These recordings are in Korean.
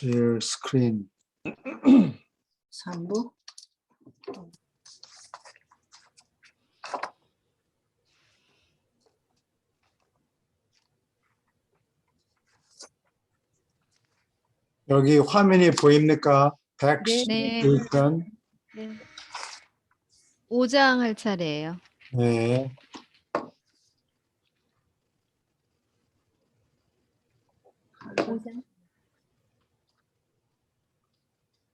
share screen. 3부. 여기 화면이 보입니까? 네. 일단 네. 5장 할 차례예요. 네.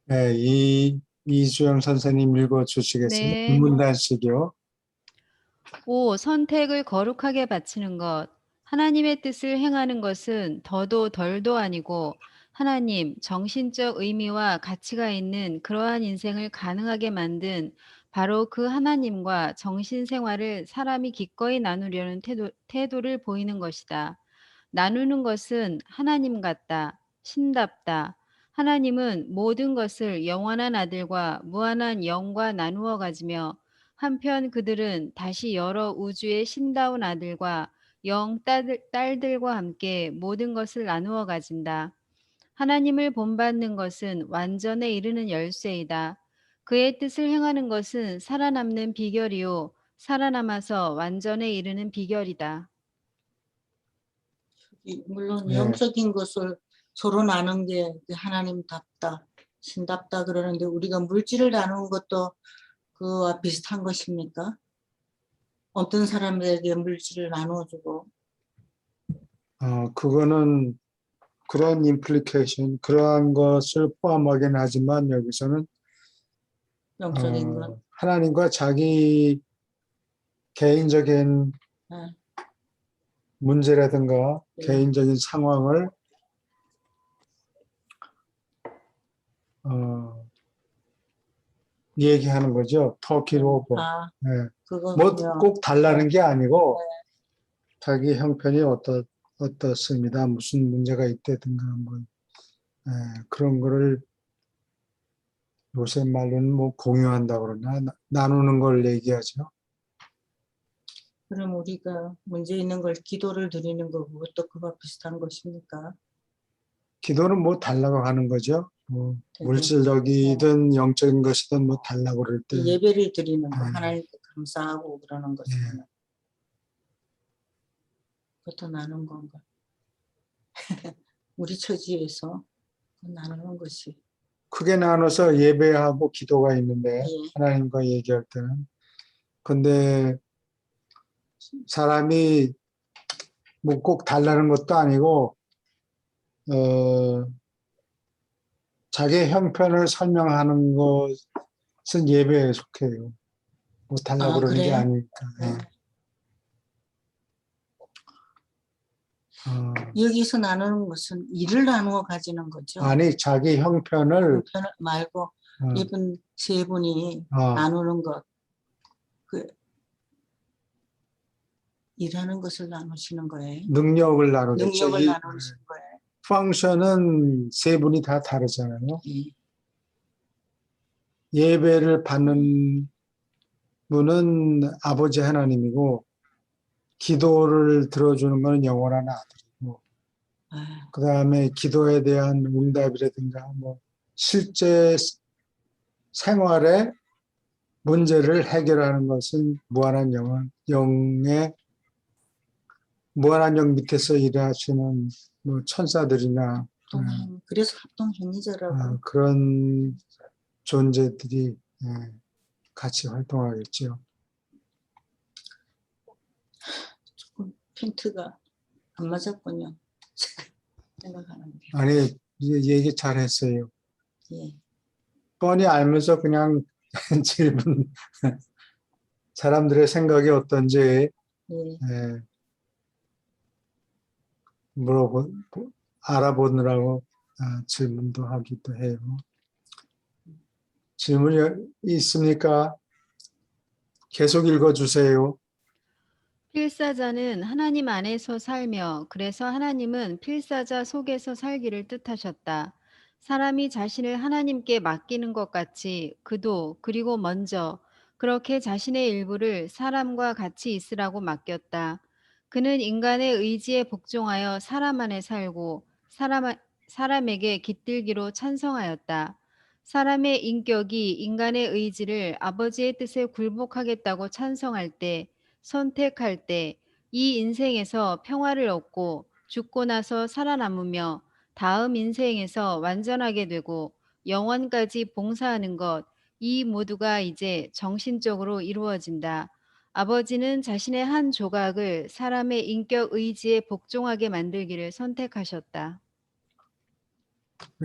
네, 이수영 선생님 읽어주시겠습니다. 네. 문단식이요. 5. 선택을 거룩하게 바치는 것. 하나님의 뜻을 행하는 것은 더도 덜도 아니고 하나님, 정신적 의미와 가치가 있는 그러한 인생을 가능하게 만든 바로 그 하나님과 정신 생활을 사람이 기꺼이 나누려는 태도를 보이는 것이다. 나누는 것은 하나님 같다, 신답다. 하나님은 모든 것을 영원한 아들과 무한한 영과 나누어 가지며 한편 그들은 다시 여러 우주의 신다운 아들과 영 딸들과 함께 모든 것을 나누어 가진다. 하나님을 본받는 것은 완전에 이르는 열쇠이다. 그의 뜻을 행하는 것은 살아남는 비결이요 살아남아서 완전에 이르는 비결이다. 물론 네. 영적인 것을 서로 나눈 게 하나님답다, 신답다 그러는데 우리가 물질을 나누는 것도 그와 비슷한 것입니까? 어떤 사람에게 물질을 나눠주고 그거는 그런 임플리케이션, 그러한 것을 포함하긴 하지만 여기서는 영적인 것. 하나님과 자기 개인적인 네. 문제라든가 네. 개인적인 상황을 얘기하는 거죠. 터키로 오버. 아, 네. 그거군요. 뭐 꼭 달라는 게 아니고 자기 형편이 어떻습니다. 무슨 문제가 있다든가 뭐 그런 거를 요새 말로는 뭐 공유한다 그러나 나누는 걸 얘기하죠. 그럼 우리가 문제 있는 걸 기도를 드리는 거고 그것도 그와 비슷한 것입니까? 기도는 뭐 달라고 하는 거죠. 뭐 되게. 물질적이든 영적인 것이든 뭐 달라고 그럴 때 예배를 드리는 거, 네. 하나님께 감사하고 그러는 것이면 그것도 나눈 건가? 우리 처지에서 나누는 것이. 크게 나눠서 예배하고 기도가 있는데 예. 하나님과 얘기할 때는 근데 사람이 뭐 꼭 달라는 것도 아니고 자기 형편을 설명하는 것은 예배에 속해요. 뭐 달라고 아, 그러는 게 그래요? 아니니까. 네. 어, 여기서 나누는 것은 일을 나누어 가지는 거죠. 아니 자기 형편을 편을 말고 어, 이분 세 분이 어. 나누는 것, 그 일하는 것을 나누시는 거예요. 능력을 나누겠죠. 능력을 나누시는 거예요. 펑션은 세 분이 다 다르잖아요. 예. 예배를 받는 분은 아버지 하나님이고 기도를 들어주는 것은 영원한 아들이고 아, 그 다음에 기도에 대한 응답이라든가 뭐 실제 생활의 문제를 해결하는 것은 무한한 영 밑에서 일하시는 뭐 천사들이나 그래서 합동행위자라고. 그런 존재들이 같이 활동하겠죠. 조금 핀트가 안 맞았군요. 생각하는 게. 아니 얘기 잘했어요. 예. 뻔히 알면서 그냥 질문 사람들의 생각이 어떤지 예. 알아보느라고 질문도 하기도 해요. 질문이 있습니까? 계속 읽어주세요. 필사자는 하나님 안에서 살며 그래서 하나님은 필사자 속에서 살기를 뜻하셨다. 사람이 자신을 하나님께 맡기는 것 같이 그도 그리고 먼저 그렇게 자신의 일부를 사람과 같이 있으라고 맡겼다. 그는 인간의 의지에 복종하여 사람 안에 살고 사람에게 깃들기로 찬성하였다. 사람의 인격이 인간의 의지를 아버지의 뜻에 굴복하겠다고 찬성할 때, 선택할 때, 이 인생에서 평화를 얻고 죽고 나서 살아남으며 다음 인생에서 완전하게 되고 영원까지 봉사하는 것, 이 모두가 이제 정신적으로 이루어진다. 아버지는 자신의 한 조각을 사람의 인격 의지에 복종하게 만들기를 선택하셨다.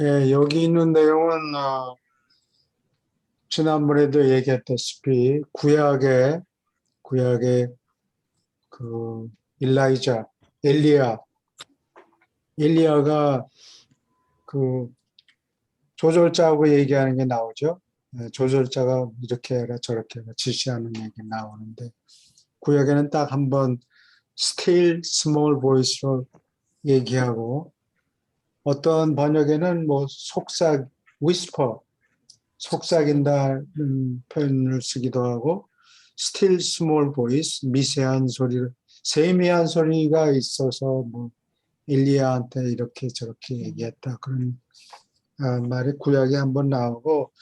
예, 여기 있는 내용은 지난번에도 얘기했다시피 구약의 그 일라이자, 엘리야가 그 조절자하고 얘기하는 게 나오죠. 예, 조절자가 이렇게 해라 저렇게 해라 지시하는 얘기 나오는데 구약에는 딱 한 번 still small voice로 얘기하고 어떤 번역에는 뭐 whisper, 속삭인다는 표현을 쓰기도 하고 still small voice, 미세한 소리, 세미한 소리가 있어서 뭐 엘리야한테 이렇게 저렇게 얘기했다 그런 말이 구약에 한번 나오고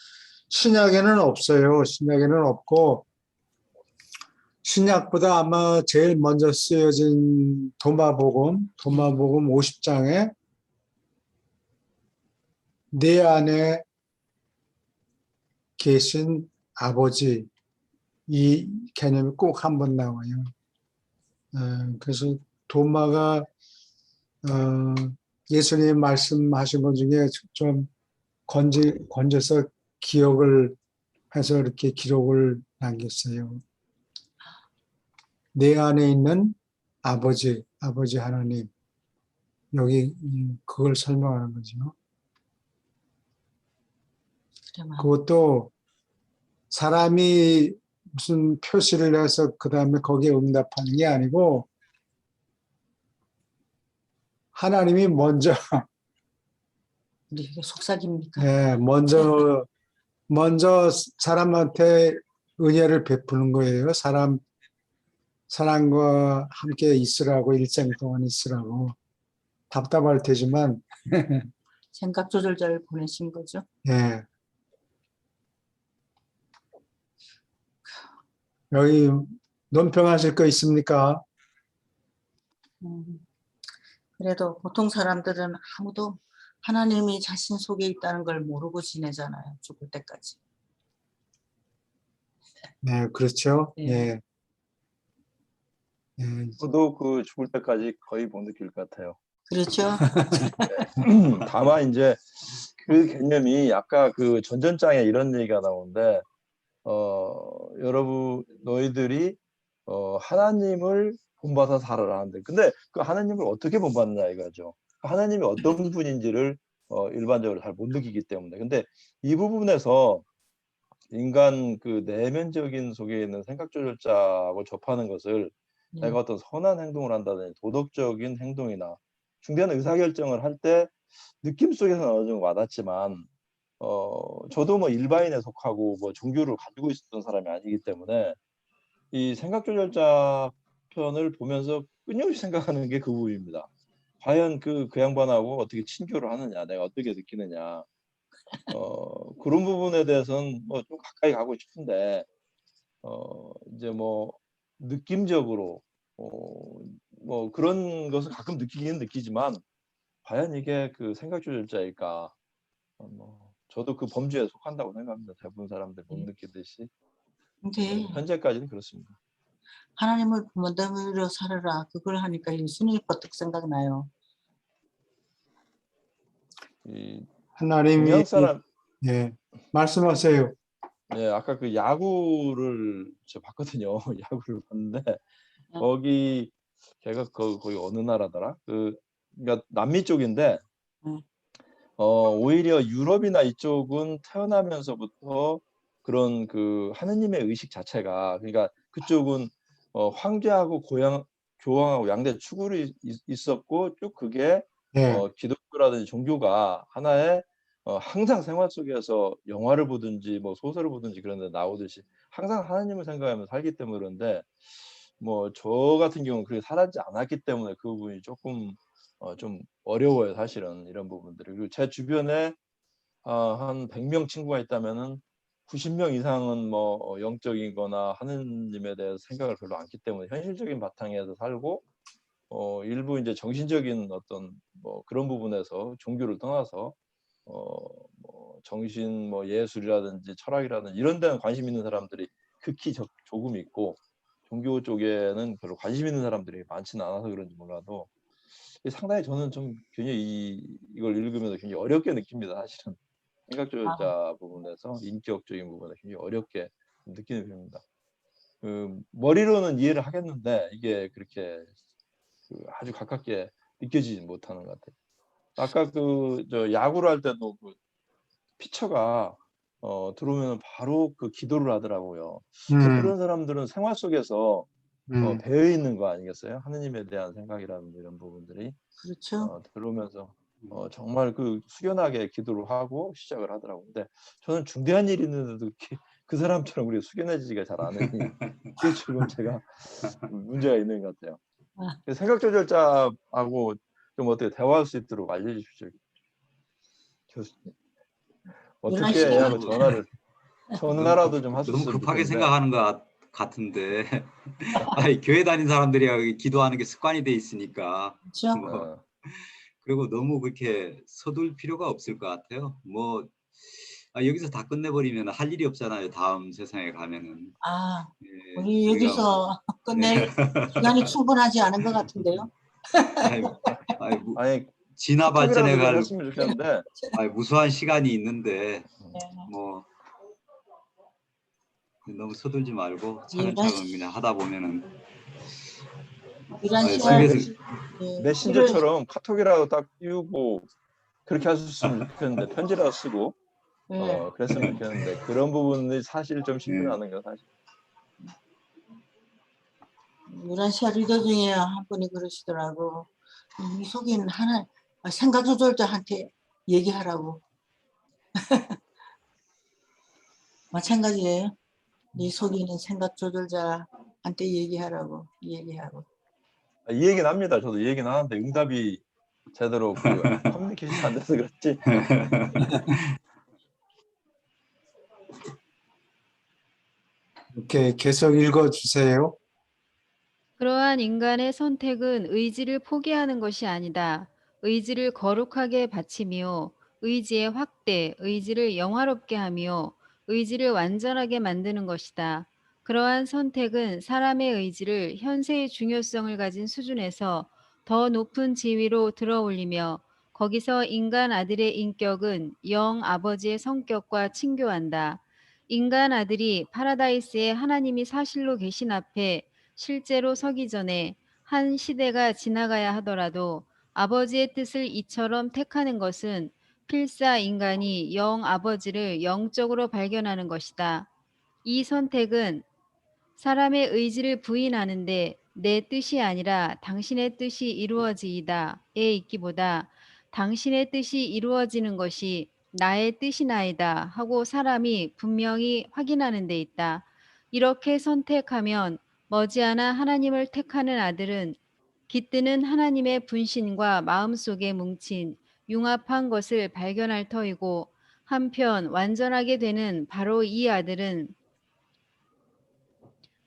신약에는 없어요. 신약에는 없고 신약보다 아마 제일 먼저 쓰여진 도마복음 50장에 내 안에 계신 아버지 이 개념이 꼭 한번 나와요. 그래서 도마가 예수님 말씀하신 것 중에 좀 건져서 기억을 해서 이렇게 기록을 남겼어요. 내 안에 있는 아버지 하나님. 여기 그걸 설명하는 거죠. 그것도 사람이 무슨 표시를 해서 그 다음에 거기에 응답하는 게 아니고 하나님이 먼저 이게 속삭입니까? 네, 먼저 사람한테 은혜를 베푸는 거예요. 사람과 함께 있으라고 일생 동안 있으라고 답답할 테지만 생각 조절자를 보내신 거죠. 예. 여기 논평하실 거 있습니까? 그래도 보통 사람들은 아무도 하나님이 자신 속에 있다는 걸 모르고 지내잖아요. 죽을 때까지. 네, 그렇죠. 예. 예. 예. 저도 그 죽을 때까지 거의 못 느낄 것 같아요. 그렇죠. 다만 이제 그 개념이 아까 그 전전장에 이런 얘기가 나오는데 여러분 너희들이 하나님을 본받아 살아라 하는데 근데 그 하나님을 어떻게 본받느냐 이거죠. 하나님이 어떤 분인지를 일반적으로 잘 못 느끼기 때문에 근데 이 부분에서 인간 그 내면적인 속에 있는 생각 조절자하고 접하는 것을 내가 어떤 선한 행동을 한다든지 도덕적인 행동이나 중대한 의사결정을 할 때 느낌 속에서는 어느 정도 와닿지만 저도 뭐 일반인에 속하고 뭐 종교를 가지고 있었던 사람이 아니기 때문에 이 생각 조절자 편을 보면서 끊임없이 생각하는 게 그 부분입니다. 과연 그 양반하고 어떻게 친교를 하느냐, 내가 어떻게 느끼느냐. 그런 부분에 대해서는 뭐 좀 가까이 가고 싶은데 이제 뭐 느낌적으로 뭐 그런 것을 가끔 느끼기는 느끼지만 과연 이게 그 생각 조절자일까? 뭐 저도 그 범주에 속한다고 생각합니다. 대부분 사람들 못 느끼듯이 근데 현재까지는 그렇습니다. 하나님을 본받으며 살아라. 그걸 하니까 예수님이 버뜩 생각나요. 이 하나님이 동양 사람 예. 말씀하세요. 네, 아까 그 야구를 저 봤거든요. 야구를 봤는데 거기 걔가 거기 어느 나라더라? 그러니까 남미 쪽인데 오히려 유럽이나 이쪽은 태어나면서부터 그런 그 하느님의 의식 자체가 그러니까 그쪽은 황제하고 교황하고 양대 추구를 있었고 쭉 그게 예. 기독교라든지 종교가 하나의 항상 생활 속에서 영화를 보든지 뭐 소설을 보든지 그런 데 나오듯이 항상 하나님을 생각하면서 살기 때문에 그런데 뭐 저 같은 경우는 그렇게 살지 않았기 때문에 그 부분이 조금 좀 어려워요, 사실은 이런 부분들이. 그리고 제 주변에 한 100명 친구가 있다면은 90명 이상은 뭐 영적인거나 하느님에 대해서 생각을 별로 않기 때문에 현실적인 바탕에서 살고 일부 이제 정신적인 어떤 뭐 그런 부분에서 종교를 떠나서 뭐 정신 뭐 예술이라든지 철학이라든지 이런 데는 관심 있는 사람들이 극히 조금 있고 종교 쪽에는 별로 관심 있는 사람들이 많지는 않아서 그런지 몰라도 상당히 저는 좀 굉장히 이걸 읽으면서 굉장히 어렵게 느낍니다. 사실은 생각조절자 부분에서 인격적인 부분에 굉장히 어렵게 느끼는 편입니다. 머리로는 이해를 하겠는데 이게 그렇게 아주 가깝게 느껴지지 못하는 것 같아요. 아까 저 야구를 할 때도 그 피처가 들어오면 바로 그 기도를 하더라고요. 그런 사람들은 생활 속에서 배어 있는 거 아니겠어요? 하느님에 대한 생각이라든지 이런 부분들이 그렇죠. 들어오면서 정말 그 숙연하게 기도를 하고 시작을 하더라고요. 근데 저는 중대한 일이 있는데도 그 사람처럼 우리 숙연해지지가 잘 않으니 그게 조금 제가 문제가 있는 것 같아요. 생각 조절자하고 좀 어떻게 대화할 수 있도록 알려주십시오, 교수님. 어떻게 해야 뭐 전화라도 좀 너무 하셨으면 급하게 좋겠는데. 생각하는 것 같은데 아니, 교회 다닌 사람들이 기도하는 게 습관이 돼 있으니까 그렇죠. 뭐 그리고 너무 그렇게 서둘 필요가 없을 것 같아요. 뭐 여기서 다 끝내버리면 할 일이 없잖아요. 다음 세상에 가면은. 우리 우리가 여기서 끝낼 시간이 충분하지 않은 것 같은데요. 아니 지나 카톡이라도 좀 발전해갈 했으면 좋겠는데. 무수한 시간이 있는데 네. 뭐 너무 서둘지 말고 이런 차근차근 그냥 하다 보면은 이런 집에서 메신저처럼 카톡이라도 딱 띄우고 그렇게 하셨으면 좋겠는데 편지라도 쓰고 그랬으면 좋겠는데 그런 부분이 사실 좀 쉽지는 않은 거 사실. 유라시아 리더 중에 한 분이 그러시더라고. 이속인 하나 생각 조절자한테 얘기하라고. 마찬가지예요. 이 속이는 생각 조절자한테 얘기하라고. 얘기하고. 이 얘기는 합니다. 저도 이 얘기는 하는데 응답이 제대로 커뮤니케이션이 안 돼서 그렇지. 이렇게 계속 읽어주세요. 그러한 인간의 선택은 의지를 포기하는 것이 아니다. 의지를 거룩하게 바치며 의지의 확대, 의지를 영화롭게 하며 의지를 완전하게 만드는 것이다. 그러한 선택은 사람의 의지를 현세의 중요성을 가진 수준에서 더 높은 지위로 들어올리며 거기서 인간 아들의 인격은 영 아버지의 성격과 친교한다. 인간 아들이 파라다이스에 하나님이 사실로 계신 앞에 실제로 서기 전에 한 시대가 지나가야 하더라도 아버지의 뜻을 이처럼 택하는 것은 필사 인간이 영 아버지를 영적으로 발견하는 것이다. 이 선택은 사람의 의지를 부인하는데 내 뜻이 아니라 당신의 뜻이 이루어지이다에 있기보다 당신의 뜻이 이루어지는 것이 나의 뜻이나이다 하고 사람이 분명히 확인하는 데 있다. 이렇게 선택하면 머지않아 하나님을 택하는 아들은 깃드는 하나님의 분신과 마음속에 뭉친 융합한 것을 발견할 터이고 한편 완전하게 되는 바로 이 아들은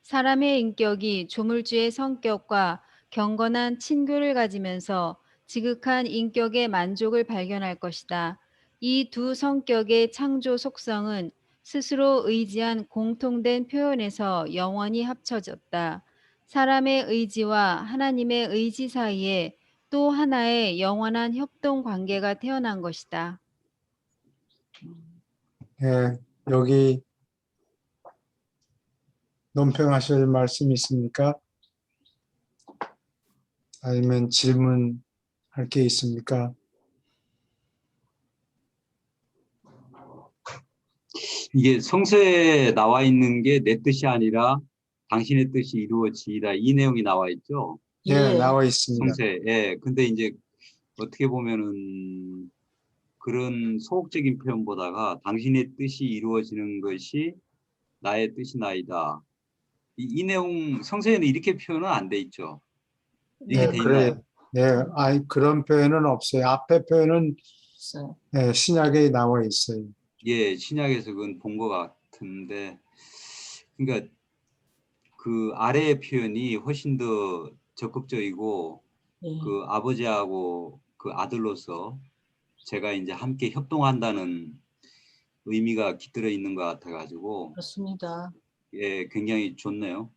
사람의 인격이 조물주의 성격과 경건한 친교를 가지면서 지극한 인격의 만족을 발견할 것이다. 이 두 성격의 창조 속성은 스스로 의지한 공통된 표현에서 영원히 합쳐졌다. 사람의 의지와 하나님의 의지 사이에 또 하나의 영원한 협동 관계가 태어난 것이다. 예, 여기 논평하실 말씀 있습니까? 아니면 질문할 게 있습니까? 이게 성서에 나와 있는 게 내 뜻이 아니라 당신의 뜻이 이루어지이다, 이 내용이 나와 있죠. 예, 나와 있습니다. 성서에. 예. 근데 이제 어떻게 보면은 그런 소극적인 표현보다가 당신의 뜻이 이루어지는 것이 나의 뜻이나이다. 이 내용 성서에는 이렇게 표현은 안 돼 있죠. 이게 네, 돼 있나요? 네, 아니 그런 표현은 없어요. 앞에 표현은 있어요. 예, 신약에 나와 있어요. 예, 신약에서 그건 본 것 같은데, 그러니까 그 아래의 표현이 훨씬 더 적극적이고 예, 그 아버지하고 그 아들로서 제가 이제 함께 협동한다는 의미가 깃들어 있는 것 같아가지고 그렇습니다. 예, 굉장히 좋네요,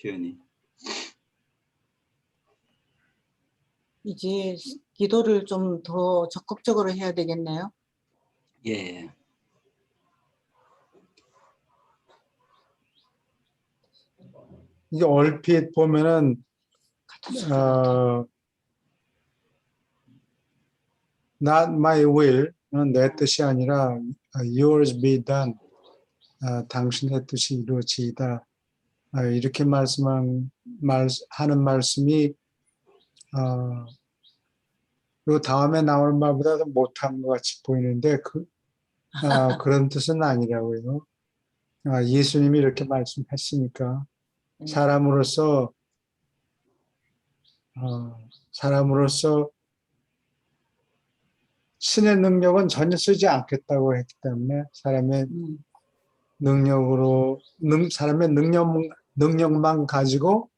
표현이. 이제 기도를 좀 더 적극적으로 해야 되겠네요. 예, 이게 얼핏 보면은 어, not my will는 내 뜻이 아니라 yours be done. 당신의 뜻이 이루어지이다. 이렇게 하는 말씀이 요 다음에 나오는 말보다 도 못한 것 같이 보이는데 그런 뜻은 아니라고요. 예수님이 이렇게 말씀했으니까 사람으로서 사람으로서 신의 능력은 전혀 쓰지 않겠다고 했기 때문에 사람의 사람의 능력만 가지고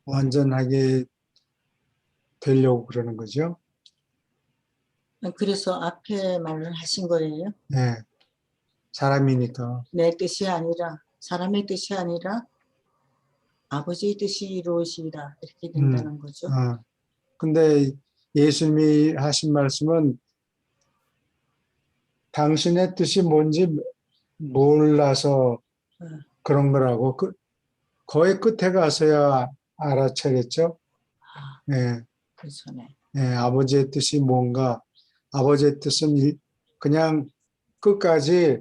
완전하게 되려고 그러는 거죠. 그래서 앞에 말을 하신 거예요. 네, 사람이니까. 내 뜻이 아니라 사람의 뜻이 아니라 아버지의 뜻이 이루어지리라 이렇게 된다는 거죠. 근데 예수님이 하신 말씀은 당신의 뜻이 뭔지 몰라서 그런 거라고 거의 끝에 가서야 알아차렸죠. 아, 예, 그렇네. 예, 아버지의 뜻이 뭔가 아버지의 뜻은 그냥 끝까지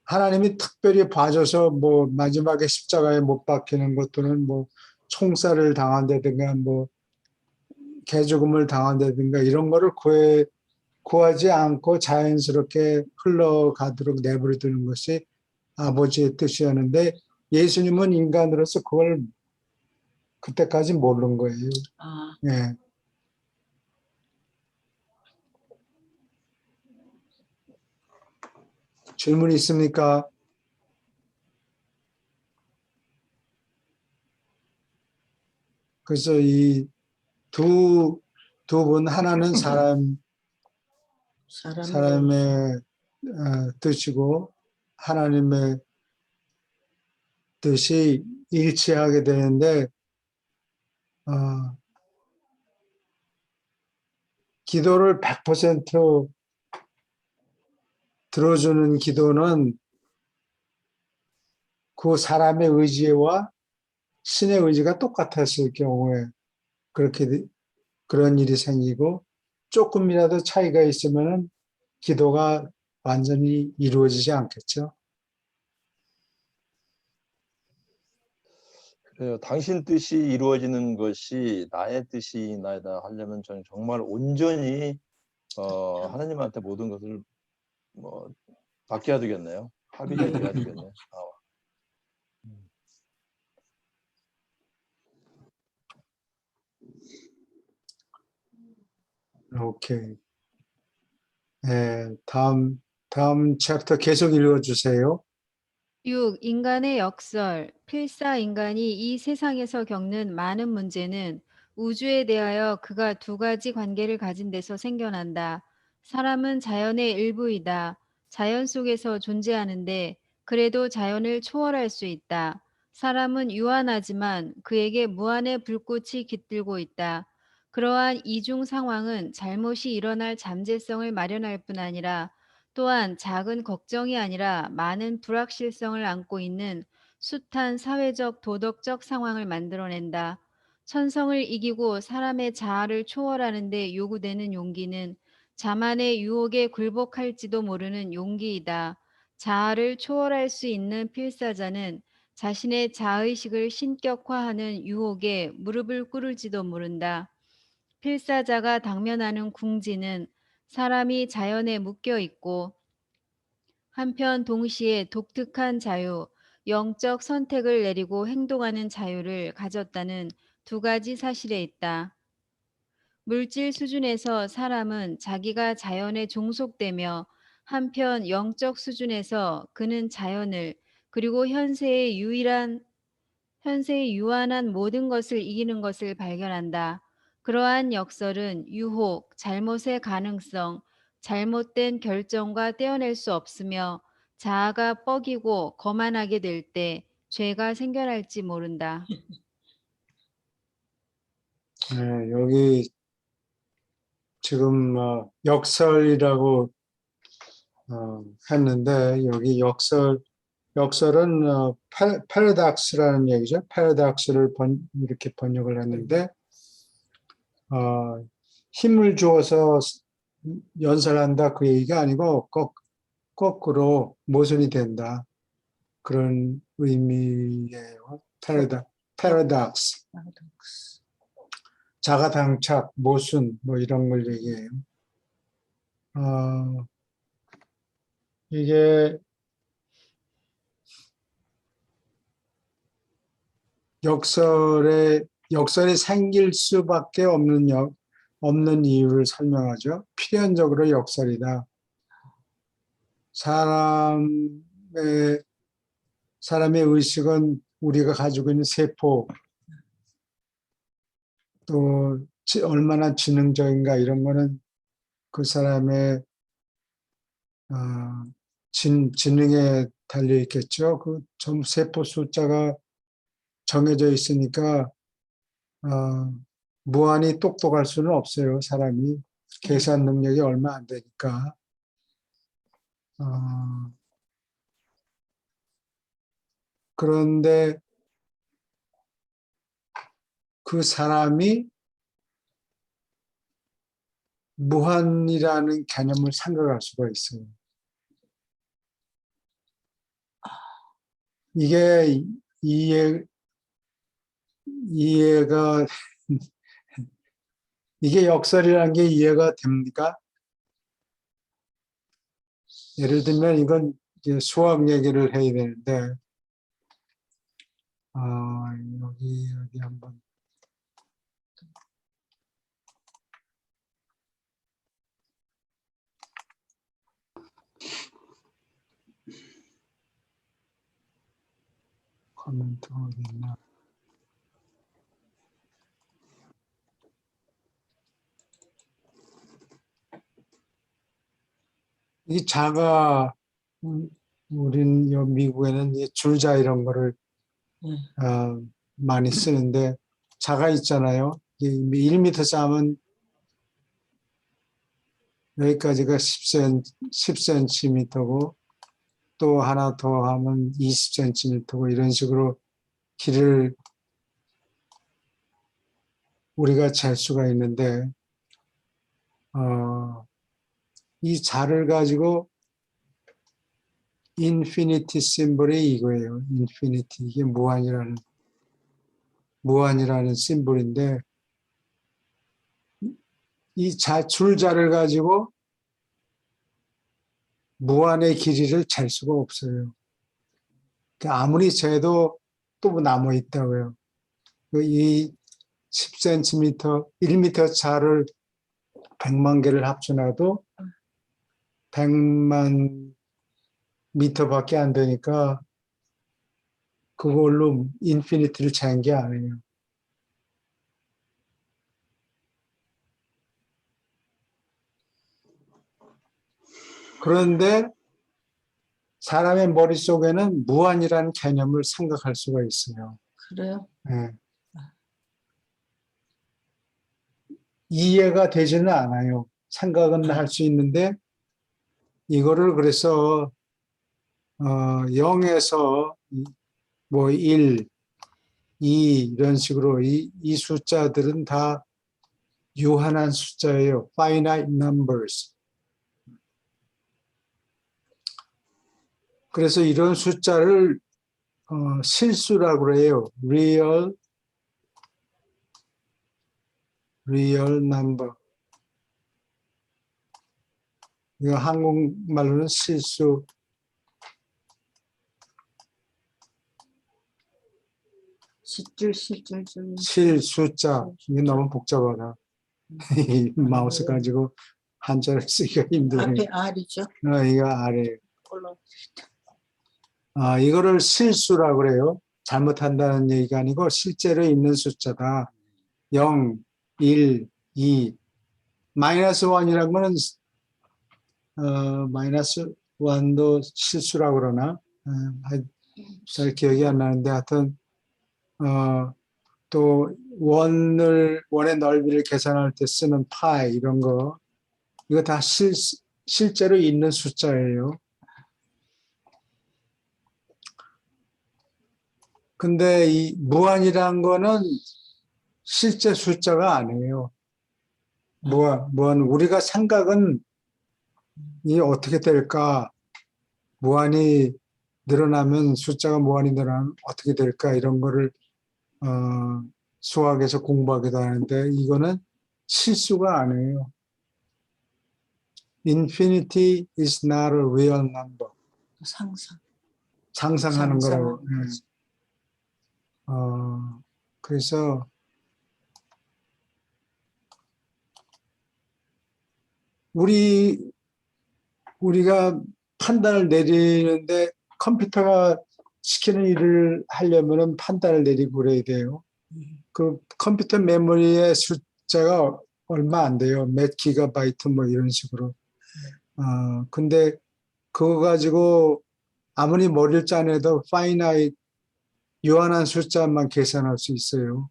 하나님이 특별히 봐줘서 뭐 마지막에 십자가에 못 박히는 것들은 뭐 총살을 당한다든가 뭐 개죽음을 당한다든가 이런 거를 구하지 않고 자연스럽게 흘러가도록 내버려 두는 것이 아버지의 뜻이었는데 예수님은 인간으로서 그걸 그때까지 모르는 거예요. 아, 예. 질문 있습니까? 그래서 이 두 분 하나는 사람의 뜻이고 하나님의 뜻이 일치하게 되는데 어, 기도를 100% 들어주는 기도는 그 사람의 의지와 신의 의지가 똑같았을 경우에 그런 일이 생기고 조금이라도 차이가 있으면 기도가 완전히 이루어지지 않겠죠. 그래요. 당신 뜻이 이루어지는 것이 나의 뜻이 나이다 하려면 저는 정말 온전히 하나님한테 모든 것을 뭐 맡겨야 되겠네요. 합의해야 되겠네요. 오케이. 네, 다음 챕터 계속 읽어주세요. 6. 인간의 역설. 필사 인간이 이 세상에서 겪는 많은 문제는 우주에 대하여 그가 두 가지 관계를 가진 데서 생겨난다. 사람은 자연의 일부이다. 자연 속에서 존재하는데 그래도 자연을 초월할 수 있다. 사람은 유한하지만 그에게 무한의 불꽃이 깃들고 있다. 그러한 이중 상황은 잘못이 일어날 잠재성을 마련할 뿐 아니라 또한 작은 걱정이 아니라 많은 불확실성을 안고 있는 숱한 사회적 도덕적 상황을 만들어낸다. 천성을 이기고 사람의 자아를 초월하는 데 요구되는 용기는 자만의 유혹에 굴복할지도 모르는 용기이다. 자아를 초월할 수 있는 필사자는 자신의 자의식을 신격화하는 유혹에 무릎을 꿇을지도 모른다. 필사자가 당면하는 궁지는 사람이 자연에 묶여 있고 한편 동시에 독특한 자유, 영적 선택을 내리고 행동하는 자유를 가졌다는 두 가지 사실에 있다. 물질 수준에서 사람은 자기가 자연에 종속되며 한편 영적 수준에서 그는 자연을 그리고 현세의 유한한 모든 것을 이기는 것을 발견한다. 그러한 역설은 유혹, 잘못의 가능성, 잘못된 결정과 떼어낼 수 없으며 자아가 뻐기고 거만하게 될 때 죄가 생겨날지 모른다. 네, 여기 지금 역설이라고 했는데 여기 역설은 패러닥스라는 얘기죠. 패러닥스를 이렇게 번역을 했는데 힘을 주어서 연설한다 그 얘기가 아니고 거꾸로 모순이 된다 그런 의미예요. 패러닥스, 자가당착, 모순 뭐 이런 걸 얘기해요. 이게 역설이 생길 수밖에 없는 이유를 설명하죠. 필연적으로 역설이다. 사람의 의식은 우리가 가지고 있는 세포, 또 얼마나 지능적인가 이런 거는 그 사람의 지능에 달려 있겠죠. 그 세포 숫자가 정해져 있으니까 무한히 똑똑할 수는 없어요. 사람이 계산 능력이 얼마 안 되니까. 그런데 그 사람이 무한이라는 개념을 생각할 수가 있어요. 이게 이해가 이게 역설이라는 게 이해가 됩니까? 예를 들면 이건 이제 수학 얘기를 해야 되는데 여기 한번 코멘트 어디 있나? 이 우린 미국에는 이 줄자 이런 거를 많이 쓰는데 자가 있잖아요. 1m 짜면 여기까지가 10cm고 또 하나 더 하면 20cm고 이런 식으로 길을 우리가 잴 수가 있는데 이 자를 가지고 인피니티 심볼이 이거예요. 인피니티 이게 무한이라는 심볼인데 이 줄자를 가지고 무한의 길이를 잴 수가 없어요. 그러니까 아무리 재도 또 남아 있다고요. 이 10cm, 1m 자를 100만 개를 합쳐놔도 100만 미터밖에 안 되니까 그걸로 인피니티를 재는 게 아니에요. 그런데 사람의 머릿속에는 무한이라는 개념을 생각할 수가 있어요. 그래요? 네. 이해가 되지는 않아요. 생각은 할 수 있는데 이거를 그래서 0에서 뭐 1, 2 이런 식으로 이 숫자들은 다 유한한 숫자예요. finite numbers. 그래서 이런 숫자를 실수라고 해요. real number. 이거 한국말로는 실줄 실줄 실, 숫자. 이게 너무 복잡하다. 이 마우스 가지고 한자를 쓰기가 힘드네. 앞에 R이죠. 이거 아래. 올라. 이거를 실수라고 그래요. 잘못한다는 얘기가 아니고 실제로 있는 숫자다. 0, 1, 2. 마이너스 1이라는 거는 마이너스 1도 실수라고 그러나 잘 기억이 안 나는데 하여튼 또 원의 넓이를 계산할 때 쓰는 파이 이런 거 이거 다 실제로 있는 숫자예요. 근데 이 무한이라는 거는 실제 숫자가 아니에요. 무한 우리가 생각은 이 어떻게 될까? 무한이 늘어나면 숫자가 무한이 늘어나면 어떻게 될까? 이런 거를 수학에서 공부하기도 하는데 이거는 실수가 아니에요. Infinity is not a real number. 상상. 상상하는 거라고. 상상하는 거지. 그래서 우리가 판단을 내리는데 컴퓨터가 시키는 일을 하려면 판단을 내리고 그래야 돼요. 그 컴퓨터 메모리의 숫자가 얼마 안 돼요. 몇 기가바이트 뭐 이런 식으로. 근데 그거 가지고 아무리 머리를 짜내도 finite 유한한 숫자만 계산할 수 있어요.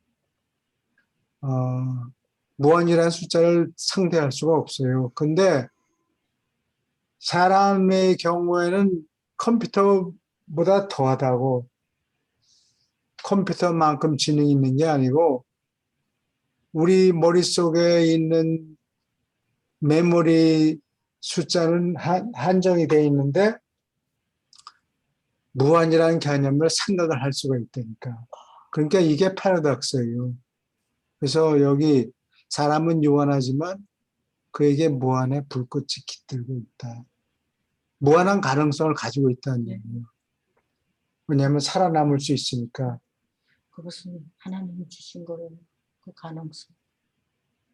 무한이라는 숫자를 상대할 수가 없어요. 근데 사람의 경우에는 컴퓨터보다 더하다고 컴퓨터만큼 지능이 있는 게 아니고 우리 머릿속에 있는 메모리 숫자는 한정이 돼 있는데 무한이라는 개념을 생각을 할 수가 있다니까. 그러니까 이게 패러독스예요. 그래서 여기 사람은 유한하지만 그에게 무한의 불꽃이 깃들고 있다. 무한한 가능성을 가지고 있다는 얘기예요. 왜냐하면 살아남을 수 있으니까. 그것은 하나님이 주신 거예요. 그 가능성.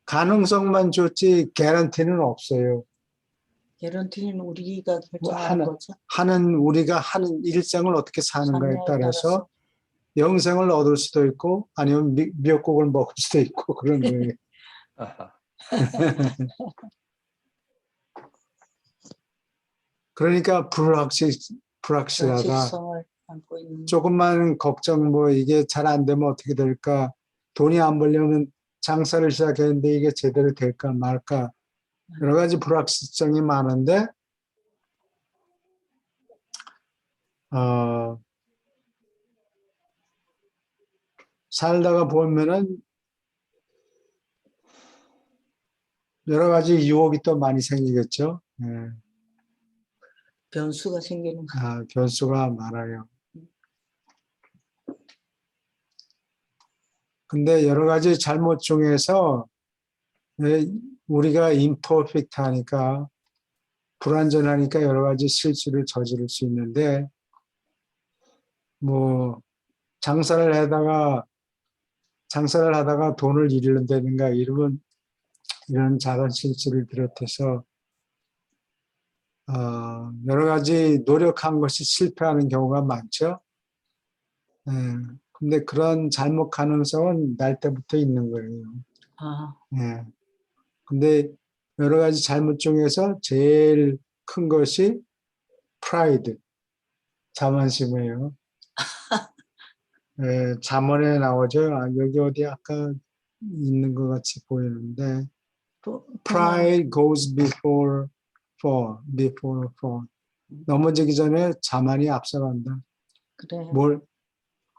가능성만 줬지 개런티는 없어요. 개런티는 우리가 결정하는 거죠. 우리가 하는 일생을 어떻게 사는가에 삶에 따라서 영생을 얻을 수도 있고 아니면 미역국을 먹을 수도 있고 그런 거예요. 아하. 그러니까 불확실하다. 불확실성을 안고 있는. 조금만 걱정 이게 잘 안 되면 어떻게 될까? 돈이 안 벌려면 장사를 시작했는데 이게 제대로 될까 말까? 여러 가지 불확실성이 많은데 살다가 보면은 여러 가지 유혹이 또 많이 생기겠죠. 변수가 생기는 거. 변수가 많아요. 근데 여러 가지 잘못 중에서 우리가 imperfect 하니까 불완전하니까 여러 가지 실수를 저지를 수 있는데 장사를 하다가 돈을 잃는다든가 이런 작은 실수를 비롯해서 여러 가지 노력한 것이 실패하는 경우가 많죠. 근데 그런 잘못 가능성은 날 때부터 있는 거예요. 근데 여러 가지 잘못 중에서 제일 큰 것이 pride, 자만심이에요. 잠언에 나오죠. 여기 어디 아까 있는 것 같이 보이는데 pride goes before fall. 넘어지기 전에 자만이 앞서간다. 그래.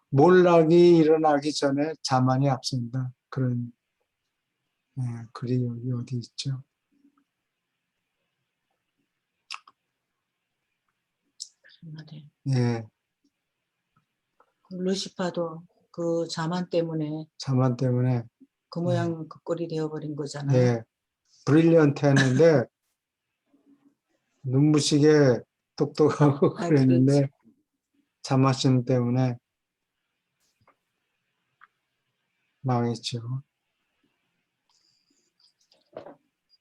몰락이 일어나기 전에 자만이 앞선다. 그런 글이 여기 어디 있죠. 예. 루시파도 그 자만 때문에 그 모양 그 꼴이 되어버린 거잖아요. 예. 브릴리언트 했는데 눈부시게 똑똑하고 그랬는데 자만심 때문에 망했죠.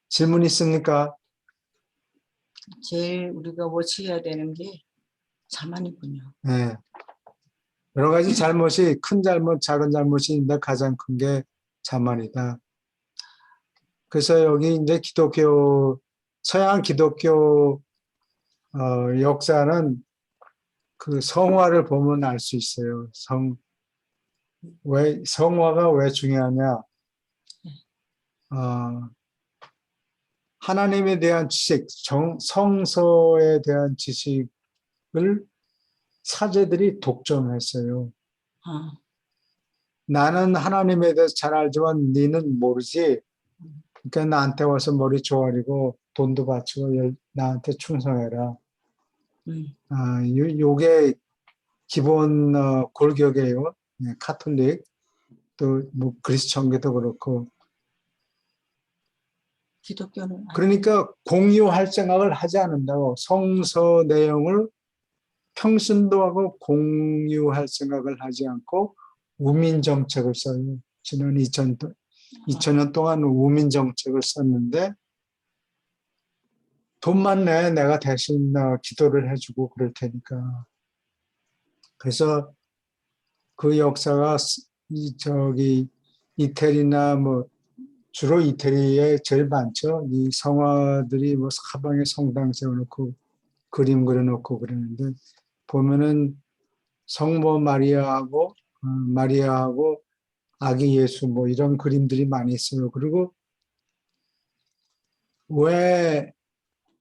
질문 있습니까? 제일 우리가 워치해야 되는 게 자만이군요. 네. 여러 가지 잘못이, 큰 잘못, 작은 잘못이 있는데 가장 큰 게 자만이다. 그래서 여기 이제 서양 기독교 역사는 그 성화를 보면 알 수 있어요. 성화가 왜 중요하냐? 하나님에 대한 지식, 성서에 대한 지식을 사제들이 독점했어요. 아, 나는 하나님에 대해서 잘 알지만 너는 모르지. 그러니까 나한테 와서 머리 조아리고 돈도 바치고 나한테 충성해라. 요게 기본 골격이에요. 네, 카톨릭 또 뭐 그리스천교도 그렇고. 기독교는 그러니까 공유할 생각을 하지 않는다고. 성서 내용을 평신도 하고 공유할 생각을 하지 않고 우민 정책을 써요. 지난 2000년 동안 우민 정책을 썼는데 돈만 내 내가 대신 기도를 해주고 그럴 테니까. 그래서 그 역사가 이태리나 뭐 주로 이태리에 제일 많죠. 이 성화들이 뭐 사방에 성당 세워놓고 그림 그려놓고 그러는데 보면은 성모 마리아하고 아기 예수 뭐 이런 그림들이 많이 있어요. 그리고 왜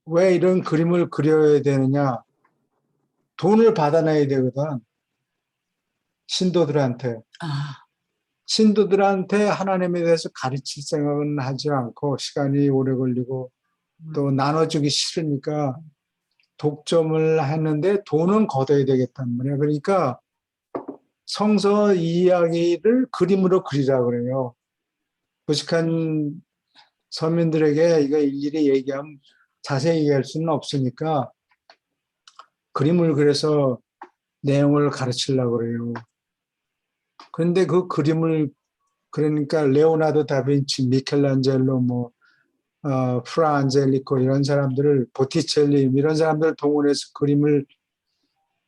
이런 그림을 그려야 되느냐? 돈을 받아내야 되거든. 신도들한테 하나님에 대해서 가르칠 생각은 하지 않고 시간이 오래 걸리고 또 나눠주기 싫으니까 독점을 했는데 돈은 걷어야 되겠단 말이야. 그러니까 성서 이야기를 그림으로 그리라 그래요. 무식한 서민들에게 이거 일일이 얘기하면 자세히 얘기할 수는 없으니까 그림을 그려서 내용을 가르치려고 그래요. 그런데 그 그림을 그러니까 레오나르도 다빈치, 미켈란젤로, 프라안젤리코 이런 사람들을 보티첼리 이런 사람들을 동원해서 그림을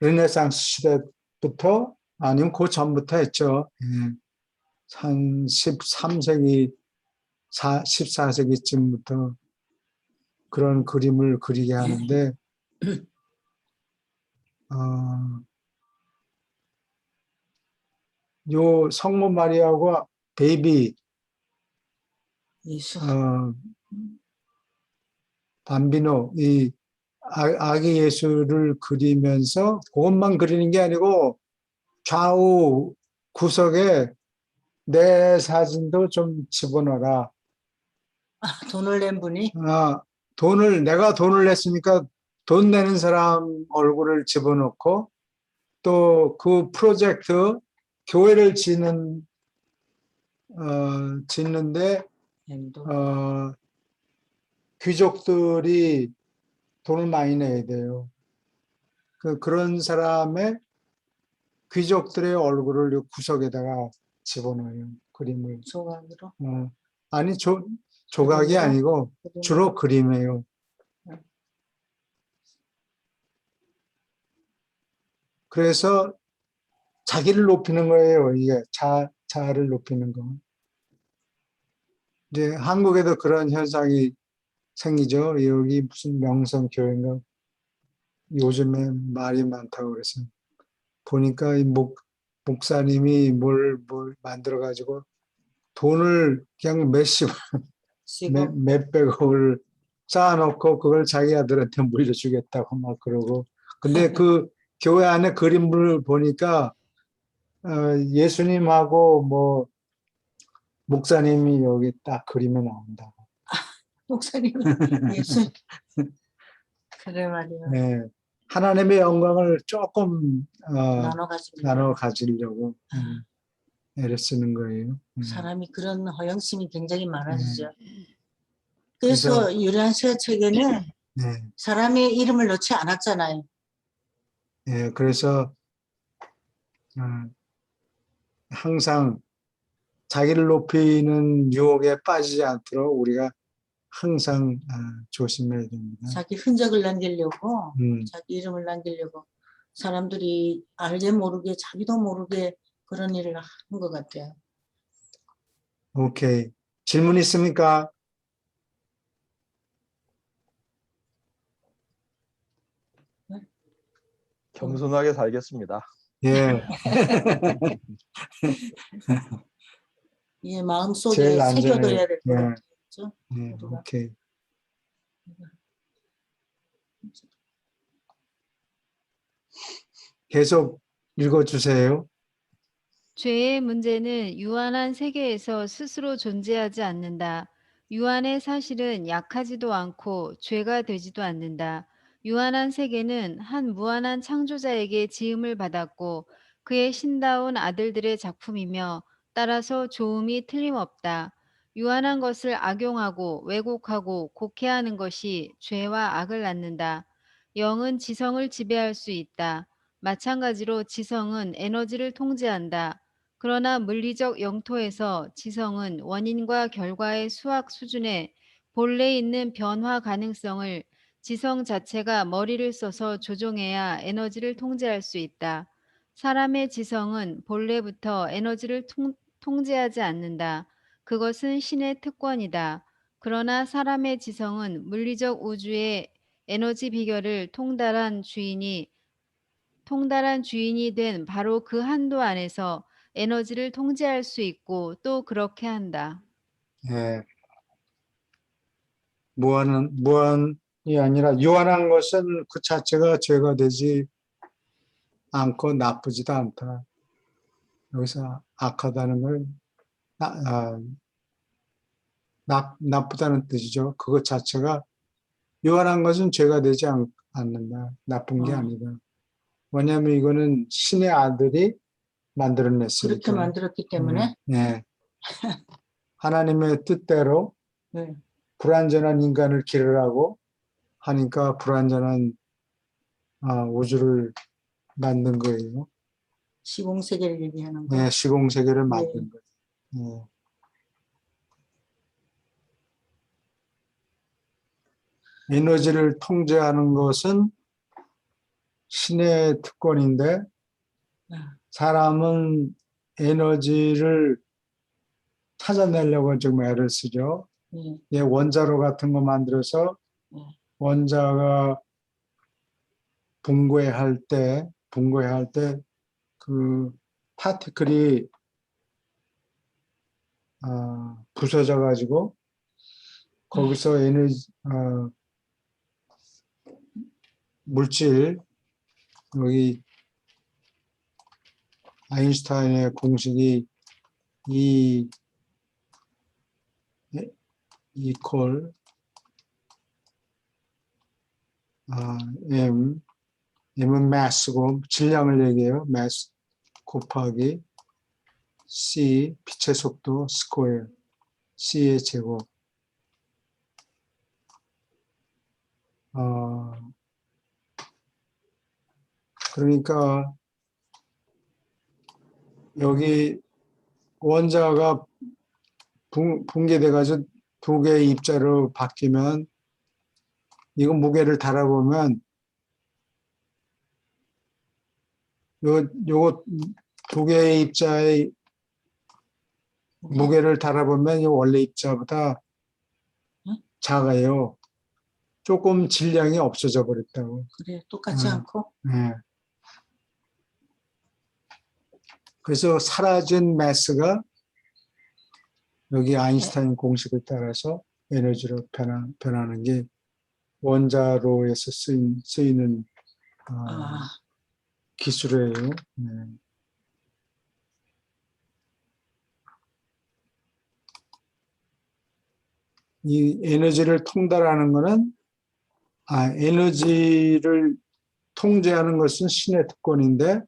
르네상스 시대부터 아니면 그 전부터 했죠. 한 13세기, 14세기쯤부터 그런 그림을 그리게 하는데 요 성모 마리아와 베이비 예수. 밤비노 이 아기 예수를 그리면서 그것만 그리는 게 아니고 좌우 구석에 내 사진도 좀 집어넣어라. 돈을 낸 분이 내가 돈을 냈으니까 돈 내는 사람 얼굴을 집어넣고 또 그 프로젝트 교회를 짓는데 귀족들이 돈을 많이 내야 돼요. 그런 사람의 귀족들의 얼굴을 구석에다가 집어넣어요. 그림을. 조각으로. 아니 조각이 그림으로? 아니고 주로 그림이에요. 그래서 자기를 높이는 거예요. 이게 자아를 높이는 거. 이제 한국에도 그런 현상이 생기죠. 여기 무슨 명성교회인가 요즘에 말이 많다고 그래서 보니까 이 목사님이 뭘 만들어 가지고 돈을 그냥 몇백억을 쌓아놓고 그걸 자기 아들한테 물려주겠다고 막 그러고 근데 그 교회 안에 그림을 보니까 예수님하고 뭐 목사님이 여기 딱 그림에 나온다고. 목사님 예수. 그래 말이야. 네. 하나님의 영광을 조금 나눠 가지려고 애를 쓰는 거예요. 사람이 그런 허영심이 굉장히 많아지죠. 네. 그래서 유리안스의 책에는 네. 사람의 이름을 넣지 않았잖아요. 네. 그래서 항상 자기를 높이는 유혹에 빠지지 않도록 우리가 항상 조심해야 됩니다. 자기 흔적을 남기려고, 음, 자기 이름을 남기려고 사람들이 알게 모르게 자기도 모르게 그런 일을 한 것 같아요. 오케이. 질문 있습니까? 겸손하게 살겠습니다. 예, 이게 마음속에 제일 안전해요. 새겨둬야 될 것 예. 같죠. 네, 우리가. 오케이. 계속 읽어주세요. 죄의 문제는 유한한 세계에서 스스로 존재하지 않는다. 유한의 사실은 약하지도 않고 죄가 되지도 않는다. 유한한 세계는 한 무한한 창조자에게 지음을 받았고 그의 신다운 아들들의 작품이며 따라서 조음이 틀림없다. 유한한 것을 악용하고 왜곡하고 곡해하는 것이 죄와 악을 낳는다. 영은 지성을 지배할 수 있다. 마찬가지로 지성은 에너지를 통제한다. 그러나 물리적 영토에서 지성은 원인과 결과의 수학 수준에 본래 있는 변화 가능성을 지성 자체가 머리를 써서 조종해야 에너지를 통제할 수 있다. 사람의 지성은 본래부터 에너지를 통제하지 않는다. 그것은 신의 특권이다. 그러나 사람의 지성은 물리적 우주의 에너지 비결을 통달한 주인이 된 바로 그 한도 안에서 에너지를 통제할 수 있고 또 그렇게 한다. 예. 무한이 아니라 유한한 것은 그 자체가 죄가 되지 않고 나쁘지도 않다. 여기서 악하다는 걸 나쁘다는 뜻이죠. 그것 자체가 유한한 것은 죄가 되지 않는다. 나쁜 게 아니다. 왜냐하면 이거는 신의 아들이 만들어냈으니까. 그렇게 만들었기 때문에 네. 하나님의 뜻대로 네. 불완전한 인간을 기르라고 하니까 불완전한 우주를 만든 거예요. 시공세계를 얘기하는 거. 네, 시공세계를 만든 거예요. 네. 에너지를 통제하는 것은 신의 특권인데 사람은 에너지를 찾아내려고 좀 애를 쓰죠. 예, 원자로 같은 거 만들어서 원자가 붕괴할 때 그 파티클이 부서져 가지고 거기서 에너지 물질 여기 아인슈타인의 공식이 E 이퀄 M은 mass고 질량을 얘기해요. mass 곱하기 C 빛의 속도 스퀘어 C의 제곱. 그러니까 여기 원자가 붕괴돼가지고 두 개의 입자로 바뀌면 이거 무게를 달아보면 요거 두 개의 입자의 무게를 달아보면 이 원래 입자보다 작아요. 조금 질량이 없어져 버렸다고. 그래, 똑같지 않고. 네. 그래서 사라진 매스가 여기 아인슈타인 공식을 따라서 에너지로 변하는 게 원자로에서 쓰이는 기술이에요. 네. 이 에너지를 통달하는 거는 에너지를 통제하는 것은 신의 특권인데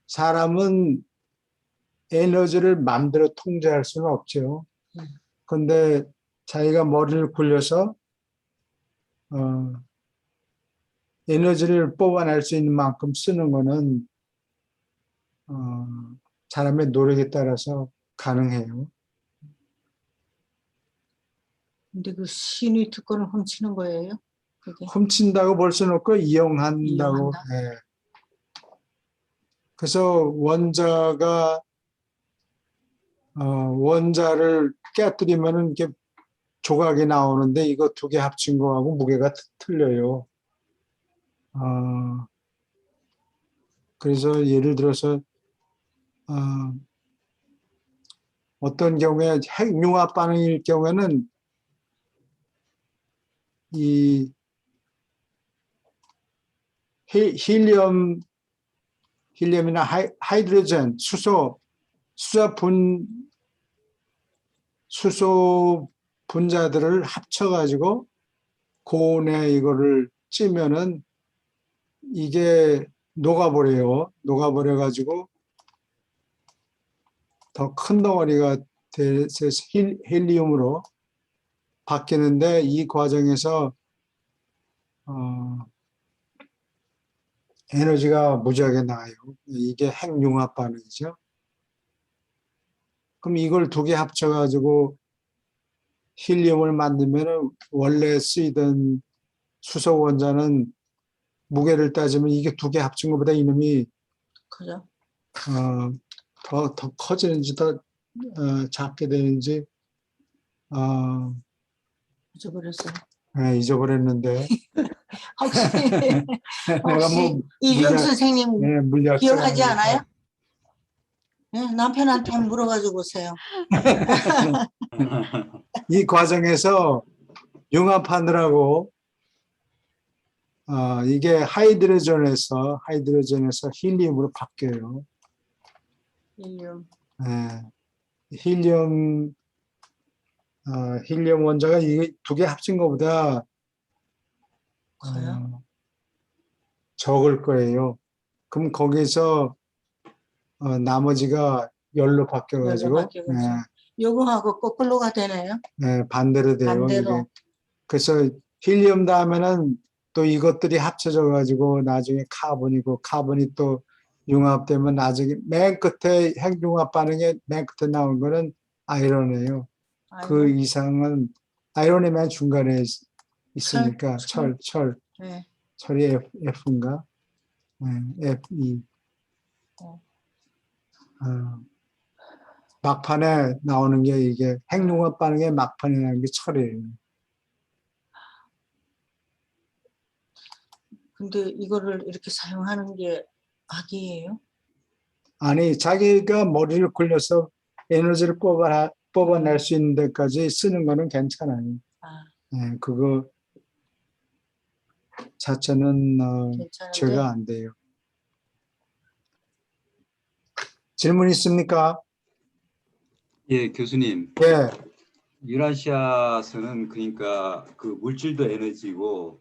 사람은 에너지를 마음대로 통제할 수는 없죠. 그런데 자기가 머리를 굴려서 에너지를 뽑아낼 수 있는 만큼 쓰는 거는 사람의 노력에 따라서 가능해요. 근데 그 신의 특권을 훔치는 거예요? 그게 훔친다고 볼 수는 없고 이용한다고. 이용한다. 예. 그래서 원자를 깨뜨리면은 이렇게 조각이 나오는데 이거 두 개 합친 거하고 무게가 틀려요. 그래서 예를 들어서 어떤 경우에 핵융합 반응일 경우에는 이 힐리엄이나 하이드로젠, 수소 분자들을 합쳐가지고 고온에 이거를 찌면은 이게 녹아버려요. 녹아버려가지고 더 큰 덩어리가 돼서 헬리움으로 바뀌는데 이 과정에서 에너지가 무지하게 나와요. 이게 핵융합 반응이죠. 그럼 이걸 두 개 합쳐가지고 힐리움을 만들면 원래 쓰이던 수소 원자는 무게를 따지면 이게 두 개 합친 것보다 이놈이 그죠? 더 커지는지 더 작게 되는지 잊어버렸어요. 잊어버렸는데 혹시 내가 뭐 이주영 선생님 물리학 기억하지 않아요? 네, 남편한테 한번 물어가지고 오세요. 이 과정에서 융합하느라고 이게 하이드로전에서 힐리움으로 바뀌어요. 힐리움. 힐리움 원자가 이게 두 개 합친 것보다 커요? 적을 거예요. 그럼 거기서 나머지가 열로 바뀌어가지고 열로 바뀌어가지고. 요거하고 거꾸로가 되네요. 반대로 돼요. 반대로. 이게. 그래서 힐리움 다음에는 또 이것들이 합쳐져 가지고 나중에 카본이 또 융합되면 나중에 맨 끝에 핵융합 반응에 맨 끝에 나온 거는 아이론이에요. 그 아이고, 이상은 아이론이 맨 중간에 있으니까 철. 철. 네. 철이 F인가? Fe. 막판에 나오는 게 이게 핵융합 반응의 막판에 나오는 게 철이에요. 근데 이거를 이렇게 사용하는 게 악이에요? 아니, 자기가 머리를 굴려서 에너지를 뽑아낼 수 있는 데까지 쓰는 거는 괜찮아요. 그거 자체는 괜찮은데? 죄가 안 돼요. 질문 있습니까? 예, 교수님. 예, 유라시아스는 그러니까 그 물질도 에너지고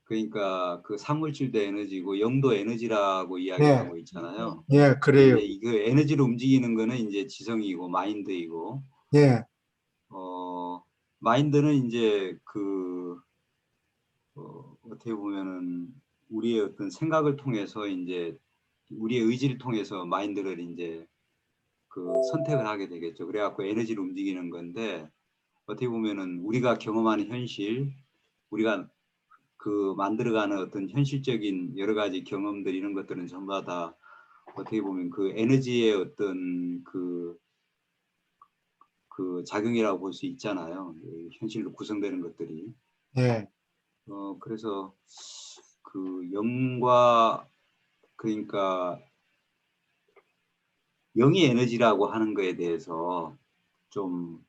그러니까 그 산물질도 에너지고 영도 에너지라고 이야기하고 있잖아요. 예, 그래요. 이제 그 에너지를 움직이는 거는 이제 지성이고 마인드이고 예, 마인드는 이제 어떻게 보면은 우리의 어떤 생각을 통해서 이제 우리의 의지를 통해서 마인드를 이제 선택을 하게 되겠죠. 그래갖고 에너지를 움직이는 건데 어떻게 보면은 우리가 경험하는 현실, 우리가 만들어가는 어떤 현실적인 여러 가지 경험들 이런 것들은 전부 다 어떻게 보면 그 에너지의 어떤 그 작용이라고 볼 수 있잖아요. 현실로 구성되는 것들이. 예. 그래서 영과 그러니까 영의 에너지라고 하는 거에 대해서 좀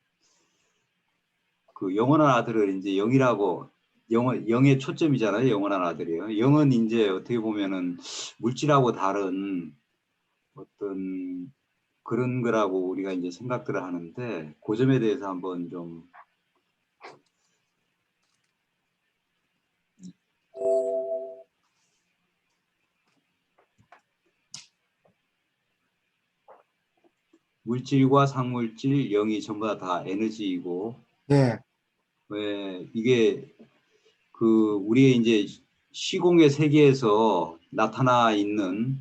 영원한 아들을 이제 영이라고 영의 초점이잖아요. 영원한 아들이요. 영은 이제 어떻게 보면은 물질하고 다른 어떤 그런 거라고 우리가 이제 생각들을 하는데 그 점에 대해서 한번 좀 물질과 상물질, 영이 전부 다 에너지이고 예. 왜 이게 우리의 이제 시공의 세계에서 나타나 있는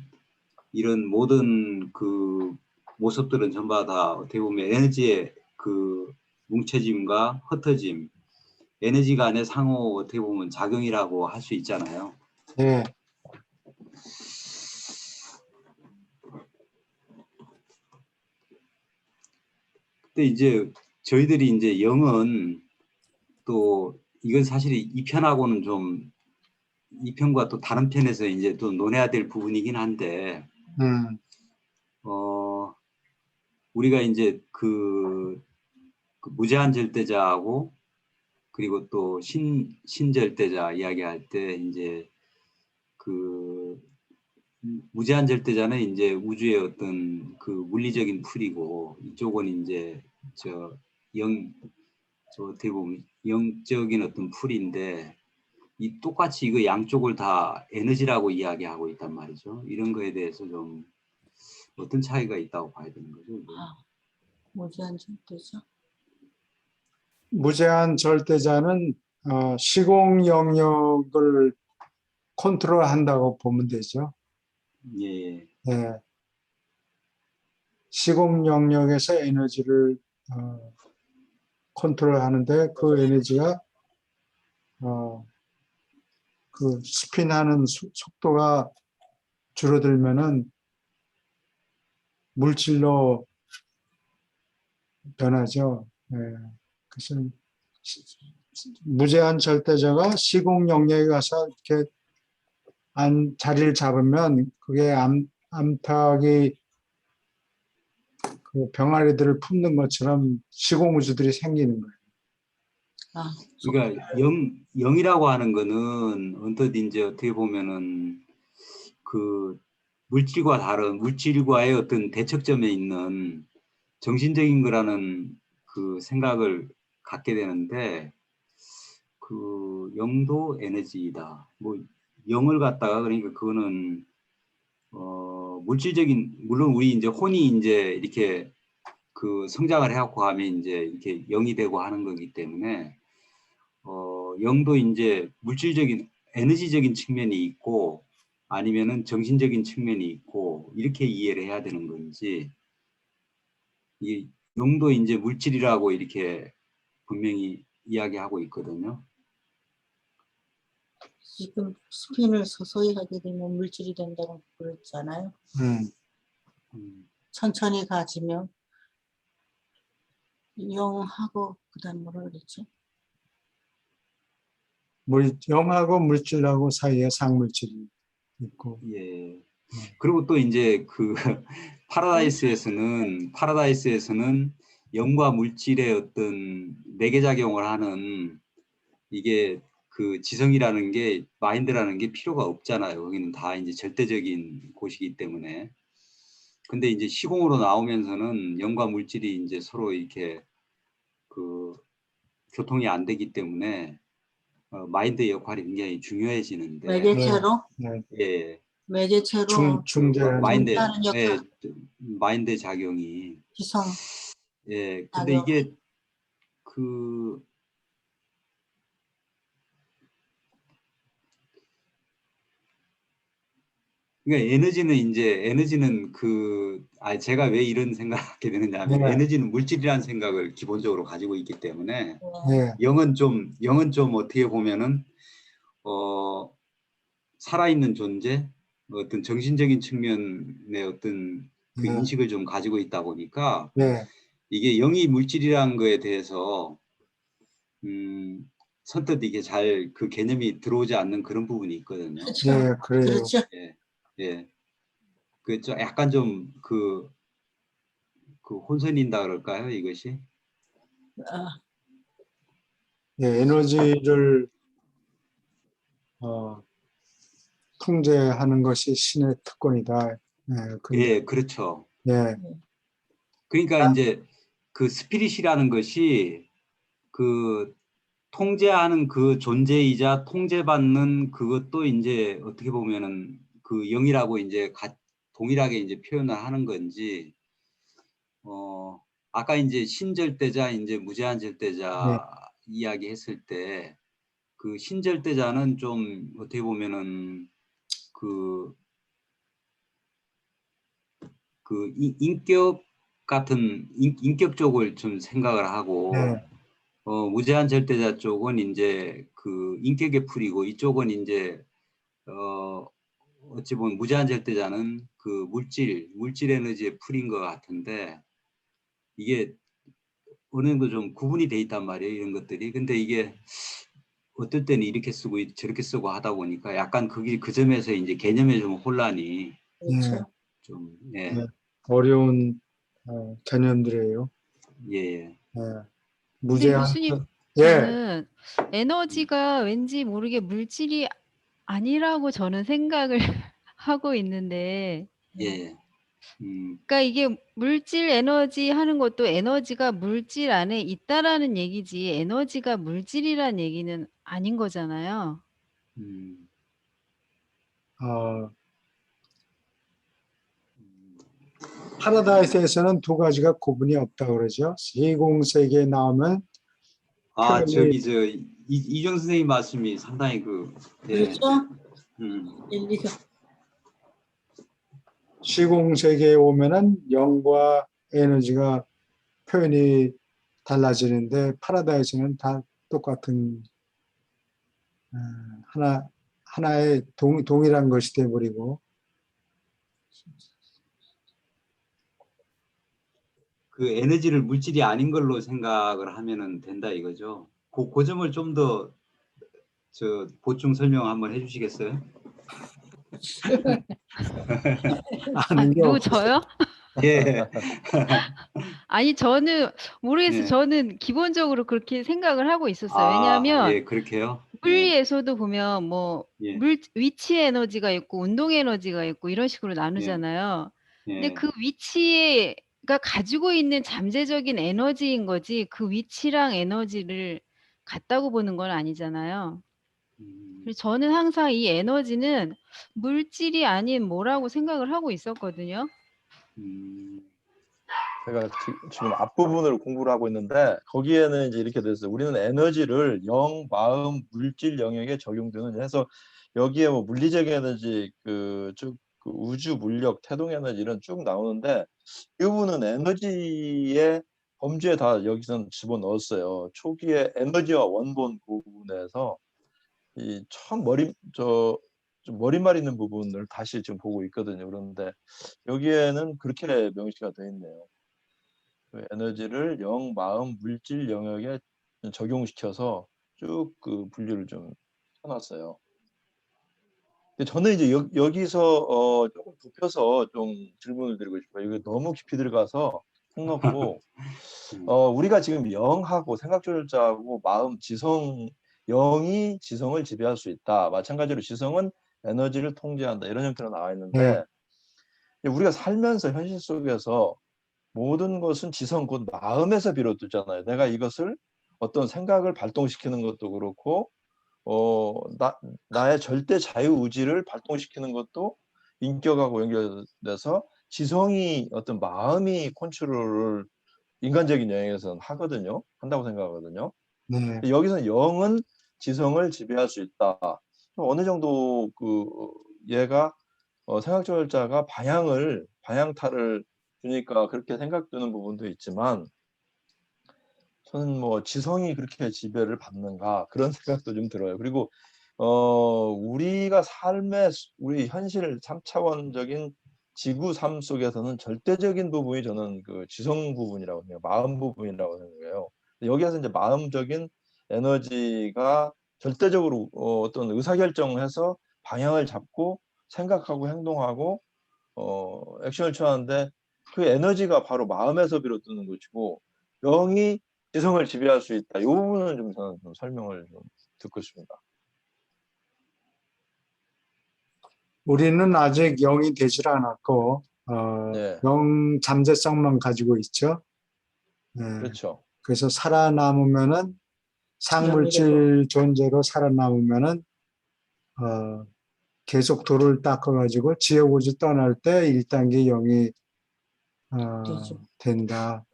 이런 모든 그 모습들은 전부 다 어떻게 보면 에너지의 그 뭉쳐짐과 흩어짐, 에너지 간의 상호 어떻게 보면 작용이라고 할 수 있잖아요. 예, 근데 이제 저희들이 이제 영은 또 이건 사실 이 편하고는 좀 이 편과 또 다른 편에서 이제 또 논해야 될 부분이긴 한데 음, 우리가 이제 그 무제한 절대자하고 그리고 또 신절대자 이야기할 때 이제 그 무제한 절대자는 이제 우주의 어떤 그 물리적인 풀이고 이쪽은 이제 저 어떻게 보면 영적인 어떤 풀인데 이 똑같이 이거 양쪽을 다 에너지라고 이야기하고 있단 말이죠. 이런 거에 대해서 좀 어떤 차이가 있다고 봐야 되는 거죠. 이게? 무제한 절대죠. 무제한 절대자는 시공 영역을 컨트롤한다고 보면 되죠. 예, 예, 시공 영역에서 에너지를 컨트롤하는데 그 에너지가 그 스핀하는 속도가 줄어들면은 물질로 변하죠. 예, 그래서 무제한 절대자가 시공 영역에 가서 이렇게 자리를 잡으면 그게 암탉이 그 병아리들을 품는 것처럼 시공우주들이 생기는 거예요. 아, 그러니까 영이라고 하는 거는 언뜻 이제 어떻게 보면은 그 물질과 다른 물질과의 어떤 대척점에 있는 정신적인 거라는 그 생각을 갖게 되는데 그 영도 에너지이다. 뭐 영을 갖다가 그러니까 그거는 물질적인 물론 우리 이제 혼이 이제 이렇게 그 성장을 해갖고 하면 이제 이렇게 영이 되고 하는 거기 때문에 영도 이제 물질적인 에너지적인 측면이 있고 아니면은 정신적인 측면이 있고 이렇게 이해를 해야 되는 건지 이 영도 이제 물질이라고 이렇게 분명히 이야기하고 있거든요. 지금 스핀을 서서히 하게 되면 물질이 된다고 그랬잖아요. 천천히 가지면 영하고 그다음 뭐라 그랬죠? 영하고 물질하고 사이에 상물질이 있고. 예. 그리고 또 이제 그 파라다이스에서는 영과 물질의 어떤 매개작용을 하는 이게 그 지성이라는 게 마인드라는 게 필요가 없잖아요. 거기는 다 이제 절대적인 곳이기 때문에. 근데 이제 시공으로 나오면서는 영과 물질이 이제 서로 이렇게 그 교통이 안 되기 때문에 마인드의 역할이 굉장히 중요해지는데 매개체로 네, 예, 매개체로 중재하는. 마인드 중재하는 역할, 마인드 작용이 기성 예, 근데 작용. 이게 그 그러니까 에너지는 제가 왜 이런 생각하게 되느냐면 네, 에너지는 물질이라는 생각을 기본적으로 가지고 있기 때문에 네, 영은 좀 어떻게 보면은 살아있는 존재, 어떤 정신적인 측면의 어떤 그 네, 인식을 좀 가지고 있다 보니까 네, 이게 영이 물질이라는 거에 대해서 선뜻 이게 잘 그 개념이 들어오지 않는 그런 부분이 있거든요. 그렇죠. 네, 그래요. 그렇죠. 예, 예. 좀 약간 좀 그 혼선인다 그럴까요, 이것이? 아, 예, 에너지를 통제하는 것이 신의 특권이다. 예, 근데 예, 그렇죠. 예, 그러니까 이제 그 스피릿이라는 것이 그 통제하는 그 존재이자 통제받는 그것도 이제 어떻게 보면은 그 영이라고 이제 동일하게 이제 표현을 하는 건지, 아까 이제 신절대자, 이제 무제한 네, 절대자 이야기했을 때 그 신절대자는 좀 어떻게 보면은 그 그 인격 같은 인격 쪽을 좀 생각을 하고 네. 무제한 절대자 쪽은 이제 그 인격의 풀이고 이쪽은 이제 어찌 보면 무제한 절대자는 그 물질 에너지의 풀인 것 같은데 이게 어느 정도 좀 구분이 돼 있단 말이에요, 이런 것들이. 근데 이게 어떨 때는 이렇게 쓰고 저렇게 쓰고 하다 보니까 약간 그 점에서 이제 개념의 좀 혼란이 그렇죠. 좀, 예, 네. 어려운 개념들이에요. 예, 예. 네. 근데 무제한. 교수님, 예. 저는 에너지가 왠지 모르게 물질이 아니라고 저는 생각을 하고 있는데, 예. 그러니까 이게 물질 에너지 하는 것도 에너지가 물질 안에 있다라는 얘기지 에너지가 물질이란 얘기는 아닌 거잖아요. 음, 어, 파라다이스에서는 두 가지가 구분이 없다고 그러죠. 시공세계에 나오면 아, 표현이 저기, 이정 선생님 말씀이 상당히 예, 그렇죠. 일리가 시공세계에 오면은 영과 에너지가 표현이 달라지는데 파라다이스는 다 똑같은 어, 하나의 동일한 것이 돼버리고 그 에너지를 물질이 아닌 걸로 생각을 하면은 된다 이거죠. 그 점을 좀 더 보충 설명 한번 해주시겠어요? 아는 게 누구 없어요. 저요? 예, 아니 저는 모르겠어요. 예. 저는 기본적으로 그렇게 생각을 하고 있었어요. 아, 왜냐하면 예, 그렇게요? 예, 물리에서도 보면 뭐 예, 위치 에너지가 있고 운동 에너지가 있고 이런 식으로 예, 나누잖아요. 근데 예. 그 위치가 가지고 있는 잠재적인 에너지인 거지 그 위치랑 에너지를 같다고 보는 건 아니잖아요. 음, 그래서 저는 항상 이 에너지는 물질이 아닌 뭐라고 생각을 하고 있었거든요. 음, 제가 지금 앞부분을 공부를 하고 있는데 거기에는 이제 이렇게 돼 있어요. 우리는 에너지를 영, 마음, 물질 영역에 적용되는 해서 여기에 뭐 물리적 에너지 쭉 우주 물력, 태동 에너지 이런 쭉 나오는데 이 부분은 에너지의 범주에 다 여기서는 집어넣었어요. 초기에 에너지와 원본 부분에서 이 처음 좀 머릿말 있는 부분을 다시 지금 보고 있거든요. 그런데 여기에는 그렇게 명시가 되어 있네요. 그 에너지를 영, 마음, 물질 영역에 적용시켜서 쭉 그 분류를 좀 해놨어요. 근데 저는 이제 여기서 조금 좁혀서 좀 질문을 드리고 싶어요. 이거 너무 깊이 들어가서 속 놓고 우리가 지금 영하고 생각조절자하고 마음, 지성, 영이 지성을 지배할 수 있다. 마찬가지로 지성은 에너지를 통제한다. 이런 형태로 나와 네. 있는데 우리가 살면서 현실 속에서 모든 것은 지성 곧 마음에서 비롯되잖아요. 내가 이것을 어떤 생각을 발동시키는 것도 그렇고 나의 절대 자유의지를 발동시키는 것도 인격하고 연결돼서 지성이 어떤 마음이 컨트롤을 인간적인 영역에서는 하거든요. 한다고 생각하거든요. 네. 여기서는 영은 지성을 지배할 수 있다. 어느 정도 얘가 생각조절자가 방향타를 주니까 그렇게 생각되는 부분도 있지만 저는 뭐 지성이 그렇게 지배를 받는가 그런 생각도 좀 들어요. 그리고 우리가 우리 현실 3차원적인 지구 삶 속에서는 절대적인 부분이 저는 그 지성 부분이라고 생각해요. 마음 부분이라고 생각해요. 여기에서 이제 마음적인 에너지가 절대적으로 어떤 의사결정을 해서 방향을 잡고 생각하고 행동하고 액션을 취하는데 그 에너지가 바로 마음에서 비롯되는 것이고 영이 지성을 지배할 수 있다. 이 부분은 좀 저는 좀 설명을 좀 듣고 싶습니다. 우리는 아직 영이 되질 않았고 네, 영 잠재성만 가지고 있죠. 네. 그렇죠. 그래서 살아남으면은 영이라고. 상물질 존재로 살아남으면은 계속 도를 닦아가지고 지옥우주 떠날 때 1단계 영이 되죠. 된다.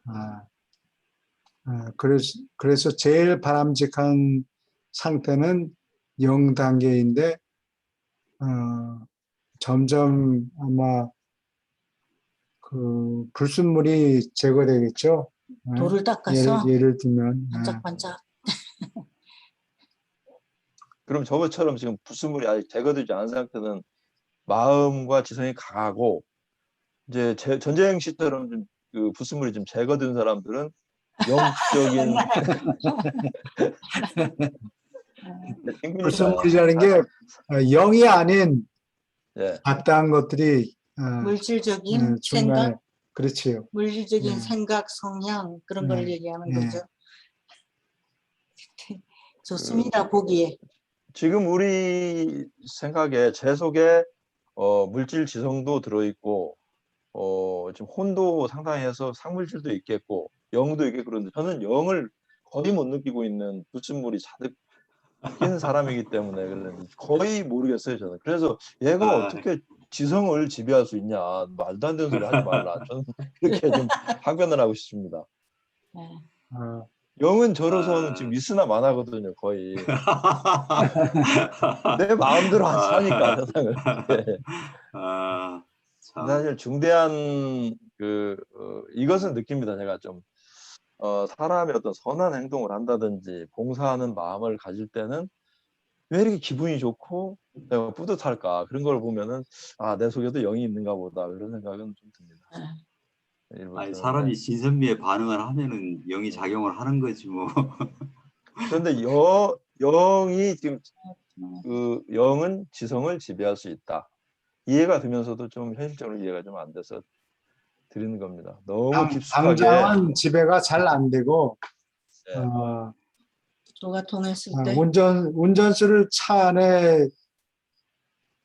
그래서 제일 바람직한 상태는 0단계인데 점점 아마 그 불순물이 제거되겠죠. 예? 돌을 닦아서 예를 들면 반짝반짝. 그럼 저것처럼 지금 불순물이 아직 제거되지 않은 상태는 마음과 지성이 강하고 이제 전쟁 시처럼 좀 그 불순물이 좀 제거된 사람들은 영적인 친구니까 불순물이라는 게 영이 아닌 예. 마땅한 것들이 물질적인 중간에 생각, 그렇지요. 물질적인 생각, 성향 그런 걸 네. 얘기하는 네. 거죠. 좋습니다. 보기에. 지금 우리 생각에 제 속에 물질 지성도 들어있고 지금 혼도 상당히 해서 상물질도 있겠고 영도 있겠고 그런데 저는 영을 거의 못 느끼고 있는 불순물이 가득 낀 사람이기 때문에 그런지 거의 모르겠어요 저는. 그래서 얘가 어떻게 지성을 지배할 수 있냐, 말도 안 되는 소리 하지 말라. 저는 그렇게 좀 항변을 하고 싶습니다. 네. 영은 저로서는 지금 미스나 만하거든요 거의. 내 마음대로 안 사니까 세상을. 예. 참. 사실 중대한 이것은 느낍니다. 제가 좀 사람이 어떤 선한 행동을 한다든지 봉사하는 마음을 가질 때는 왜 이렇게 기분이 좋고 내가 뿌듯할까 그런 걸 보면은 내 속에도 영이 있는가 보다 그런 생각은 좀 듭니다. 일부 아니, 드는데. 사람이 신선미에 반응을 하면은 영이 작용을 하는 거지 뭐. 그런데 영이 지금 그 영은 지성을 지배할 수 있다. 이해가 되면서도 좀 현실적으로 이해가 좀 안 돼서 드리는 겁니다. 너무 깊숙하게. 당장은 지배가 잘 안 되고 네. 누가 통했을 때 운전수를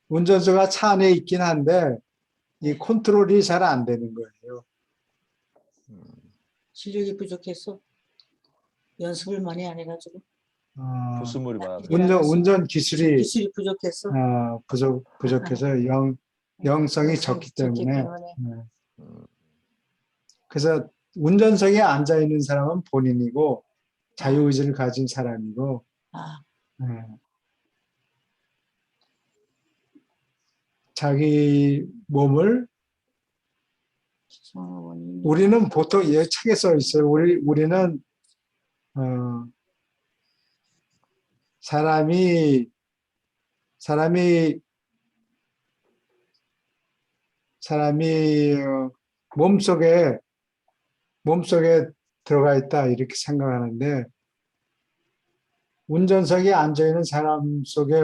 운전수가 차 안에 있긴 한데 이 컨트롤이 잘 안 되는 거예요. 실력이 부족해서 연습을 많이 안 해가지고 불순물이 많아서. 운전 기술이 부족해서 부족해서 영성이 적기 때문에. 그래서 운전석에 앉아 있는 사람은 본인이고 자유의지를 가진 사람이고 자기 몸을 우리는 보통 책에 써 있어요. 우리는 사람이 몸속에 들어가 있다 이렇게 생각하는데 운전석에 앉아 있는 사람 속에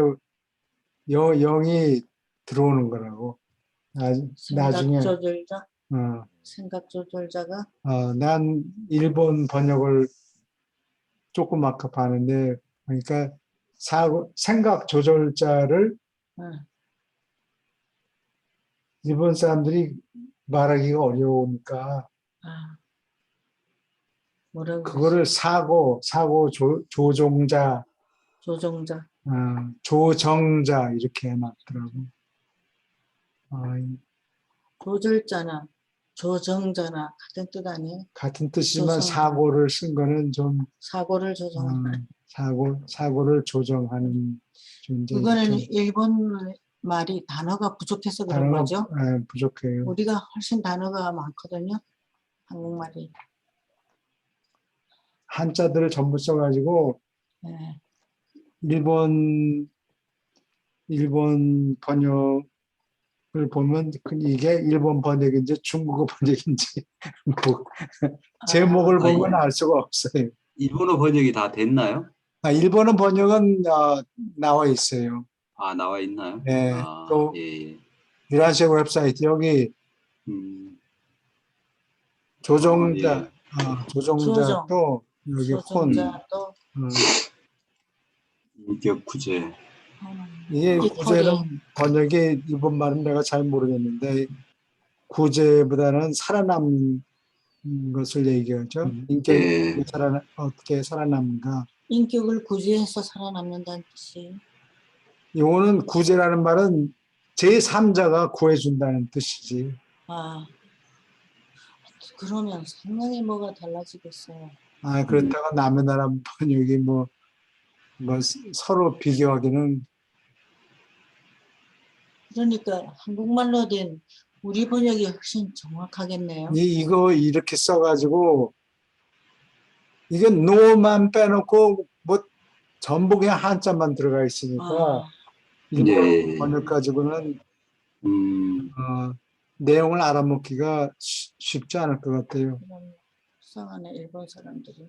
영이 들어오는 거라고. 나중에 생각 조절자가 난 일본 번역을 조금 아까 봤는데 그러니까 생각 조절자를 일본 사람들이 말하기가 어려우니까 뭐라고 그거를 사고 조종자 조정자 이렇게 해놨더라고. 조절자나 조정자나 같은 뜻 아니에요? 같은 뜻이지만 사고를 쓴 거는 좀 사고를 조정하는 사고를 조정하는 존재. 그거는 일본 말이 단어가 부족해서 그런 거죠? 부족해요. 우리가 훨씬 단어가 많거든요. 한국말이. 한자들을 전부 써가지고 일본 번역을 보면 이게 일본 번역인지 중국어 번역인지 제목을 보면 알 수가 없어요. 일본어 번역이 다 됐나요? 일본어 번역은 나와 있어요. 나와 있나요? 네. 또 유란시아 웹사이트 여기 조종자 조종자도 여기 조종자도 인격 구제. 이게 구제는 번역이 일본 말은 내가 잘 모르겠는데 구제보다는 살아남는 것을 얘기하죠. 인격이 어떻게 살아남는가. 인격을 구제해서 살아남는다는 뜻이에요. 이거는 구제라는 말은 제3자가 구해준다는 뜻이지. 그러면 상당히 뭐가 달라지겠어요. 그렇다고 남의 나라 번역이 뭐 서로 비교하기는. 그러니까 한국말로 된 우리 번역이 훨씬 정확하겠네요. 이거 이렇게 써가지고 이게 노만 빼놓고 뭐 전부 그냥 한자만 들어가 있으니까 아, 일본 예. 번역 가지고는 음, 내용을 알아먹기가 쉽지 않을 것 같아요. 그럼 불쌍하네 일본 사람들이.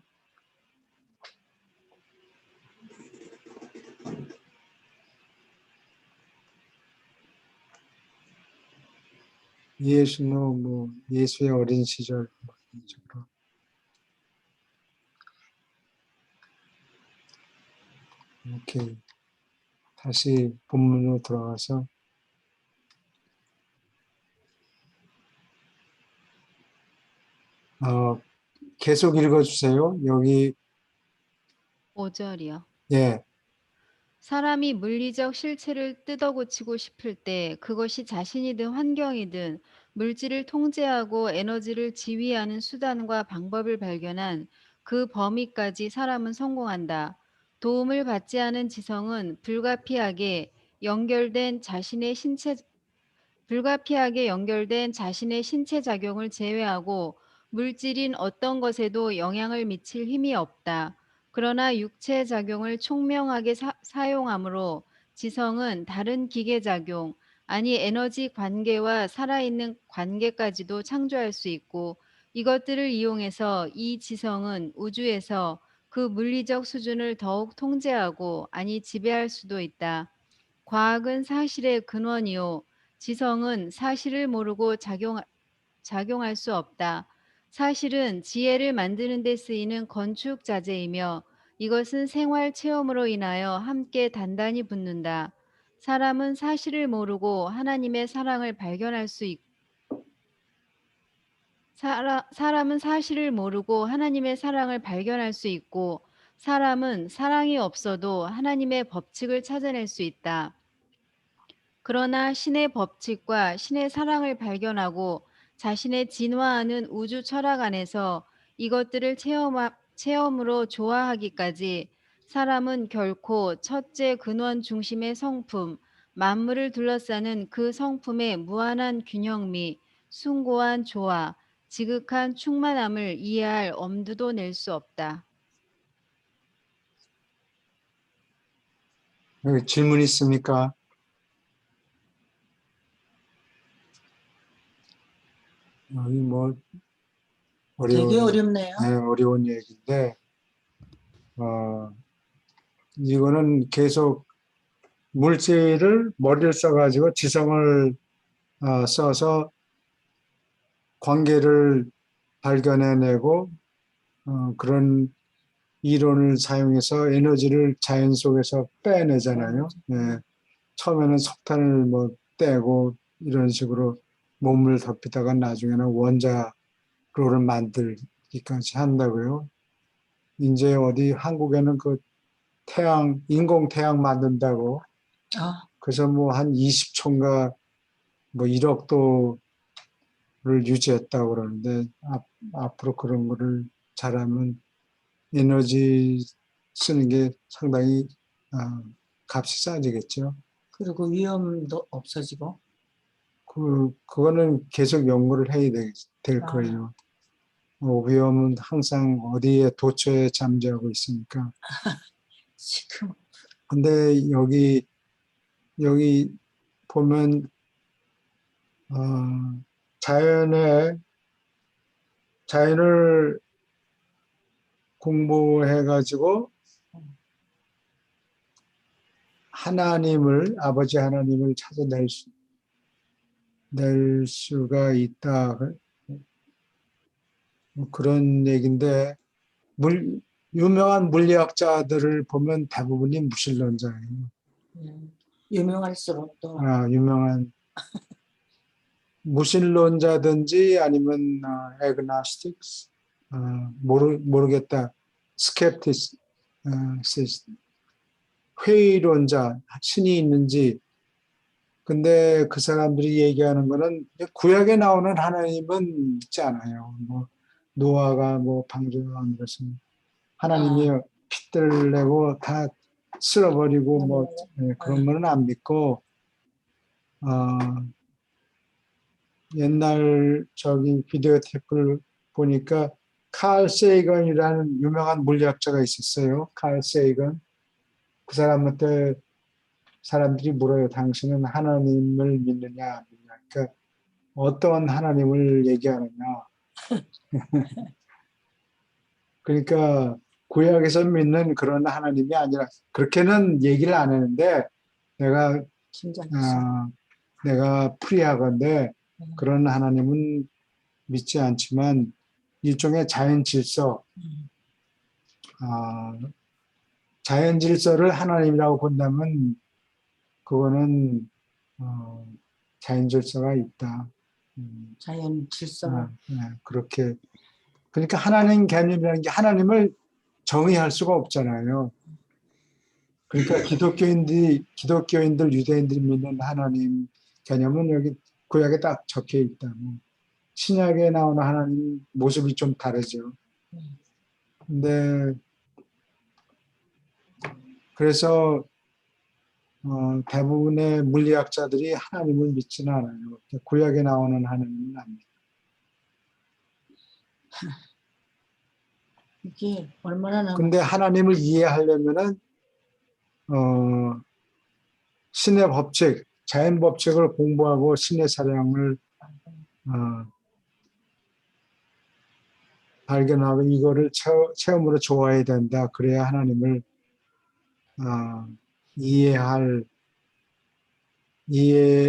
예수는 뭐 예수의 어린 시절 뭐 이런 식으로. 이렇게 다시 본문으로 돌아가서 계속 읽어주세요. 여기 5절이요. 예, 사람이 물리적 실체를 뜯어고치고 싶을 때 그것이 자신이든 환경이든 물질을 통제하고 에너지를 지휘하는 수단과 방법을 발견한 그 범위까지 사람은 성공한다. 도움을 받지 않은 지성은 불가피하게 연결된 자신의 신체 작용을 제외하고 물질인 어떤 것에도 영향을 미칠 힘이 없다. 그러나 육체 작용을 총명하게 사용하므로 지성은 다른 기계 작용, 아니 에너지 관계와 살아있는 관계까지도 창조할 수 있고 이것들을 이용해서 이 지성은 우주에서 그 물리적 수준을 더욱 통제하고 아니 지배할 수도 있다. 과학은 사실의 근원이요. 지성은 사실을 모르고 작용할 수 없다. 사실은 지혜를 만드는 데 쓰이는 건축 자재이며 이것은 생활 체험으로 인하여 함께 단단히 붙는다. 사람은 사실을 모르고 하나님의 사랑을 발견할 수 있고 사람은 사실을 모르고 하나님의 사랑을 발견할 수 있고 사람은 사랑이 없어도 하나님의 법칙을 찾아낼 수 있다. 그러나 신의 법칙과 신의 사랑을 발견하고 자신의 진화하는 우주 철학 안에서 이것들을 체험으로 조화하기까지 사람은 결코 첫째 근원 중심의 성품, 만물을 둘러싸는 그 성품의 무한한 균형 및 숭고한 조화, 지극한 충만함을 이해할 엄두도 낼 수 없다. 여기 질문 있습니까? 여기 뭐 되게 어려운 어렵네요. 어려운 얘기인데 이거는 계속 물질을 머리를 써가지고 지성을 써서 관계를 발견해내고 그런 이론을 사용해서 에너지를 자연 속에서 빼내잖아요. 예. 처음에는 석탄을 뭐 떼고 이런 식으로 몸을 덮이다가 나중에는 원자로를 만들기까지 한다고요. 이제 어디 한국에는 그 인공 태양 만든다고 아, 그래서 뭐 한 20촌가 뭐 1억 도를 유지했다고 그러는데 앞으로 그런 거를 잘하면 에너지 쓰는 게 상당히 값이 싸지겠죠. 그리고 위험도 없어지고. 그거는 계속 연구를 해야 될 아. 거예요. 위험은 항상 어디에 도처에 잠재하고 있으니까. 지금 근데 여기 보면 자연을 공부해가지고 아버지 하나님을 낼 수가 있다. 뭐 그런 얘기인데, 유명한 물리학자들을 보면 대부분이 무신론자예요. 유명할수록 또 유명한 무신론자든지 아니면 agnostics, 모르겠다. skeptics, 회의론자, 신이 있는지. 근데 그 사람들이 얘기하는 거는 구약에 나오는 하나님은 믿지 않아요. 뭐 노아가 뭐 방주한 것은 하나님이 핏들 내고 다 쓸어버리고 뭐 그런 거는 안 믿고 옛날 저기 비디오 테이프를 보니까 칼 세이건이라는 유명한 물리학자가 있었어요. 칼 세이건. 그 사람한테 사람들이 물어요. 당신은 하나님을 믿느냐, 안 믿느냐. 그러니까 어떤 하나님을 얘기하느냐. 그러니까 구약에서 믿는 그런 하나님이 아니라 그렇게는 얘기를 안 했는데 내가 긴장했어. 내가 풀이하건대 그런 하나님은 믿지 않지만 일종의 자연 질서, 음. 자연 질서를 하나님이라고 본다면 그거는 자연 질서가 있다. 자연 질서가 그렇게 그러니까 하나님 개념이라는 게 하나님을 정의할 수가 없잖아요. 그러니까 기독교인들, 유대인들이 믿는 하나님 개념은 여기 구약에 딱 적혀 있다고. 신약에 나오는 하나님 모습이 좀 다르죠. 근데 그래서 대부분의 물리학자들이 하나님을 믿지는 않아요. 구약에 나오는 하나님은 안 믿어요. 이게 얼마나 남 근데 하나님을 이해하려면은 신의 법칙, 자연 법칙을 공부하고 신의 사랑을 발견하고 이거를 체험으로 좋아해야 된다. 그래야 하나님을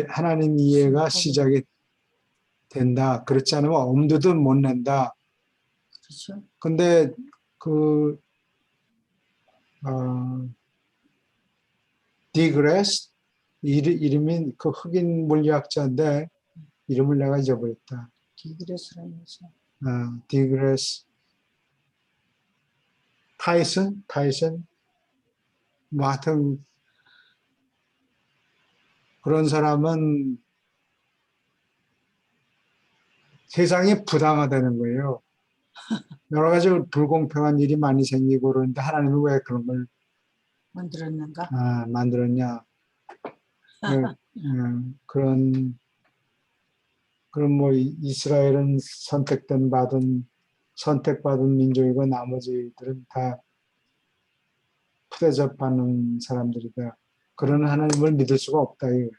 하나님 이해가 시작이 된다. 그렇지 않으면 엄두도 못 낸다. 그렇죠. 근데 디그레스 이름이 그 흑인 물리학자인데 이름을 내가 잊어버렸다. 디그레스라는 것은 디그레스 타이슨 뭐 하여튼 그런 사람은 세상이 부당하다는 거예요. 여러 가지 불공평한 일이 많이 생기고 그러는데 하나님은 왜 그런 걸 만들었는가? 만들었냐. 그런 뭐 이스라엘은 선택받은 민족이고 나머지들은 다 푸대접받는 사람들이다. 그런 하나님을 믿을 수가 없다. 이거.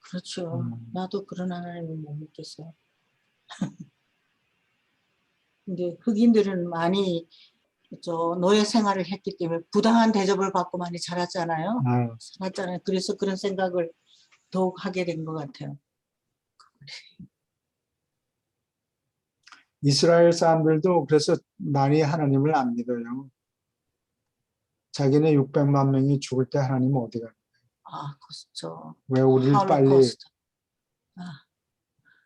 그렇죠. 나도 그런 하나님을 못 믿겠어. 근데 흑인들은 많이 노예 생활을 했기 때문에 부당한 대접을 받고 많이 살았잖아요. 그래서 그런 생각을 더욱 하게 된 것 같아요. 이스라엘 사람들도 그래서 많이 하나님을 안 믿어요. 자기네 600만 명이 죽을 때 하나님 어디 가? 그렇죠. 왜 우리를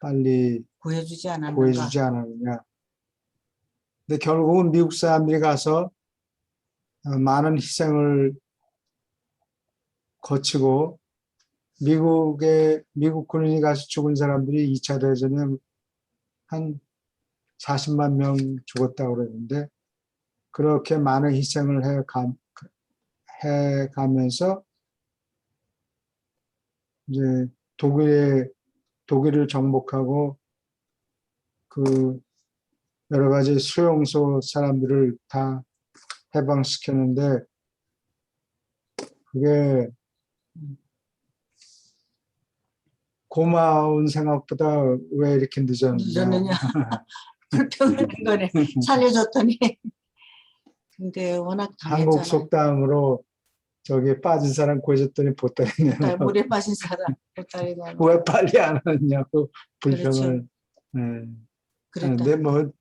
빨리 구해주지 않았는가? 구해주지 않았느냐. 근데 결국은 미국 사람들이 가서 많은 희생을 거치고 미국 군인이 가서 죽은 사람들이 2차 대전에 한 40만 명 죽었다고 그러는데 그렇게 많은 희생을 해가면서 이제 독일을 정복하고 그 여러 가지 수용소 사람들을 다 해방시켰는데 그게 고마운 생각보다 왜 이렇게 늦었느냐. 불평하는 거네. 살려줬더니. 근데 워낙 한국 당했잖아요. 속담으로 저기 빠진 사람 구해줬더니 보따리 내놔. 물에 빠진 사람 보따리 내놔. 왜 빨리 안 하느냐고 불평을. 그렇죠. 하는데 뭐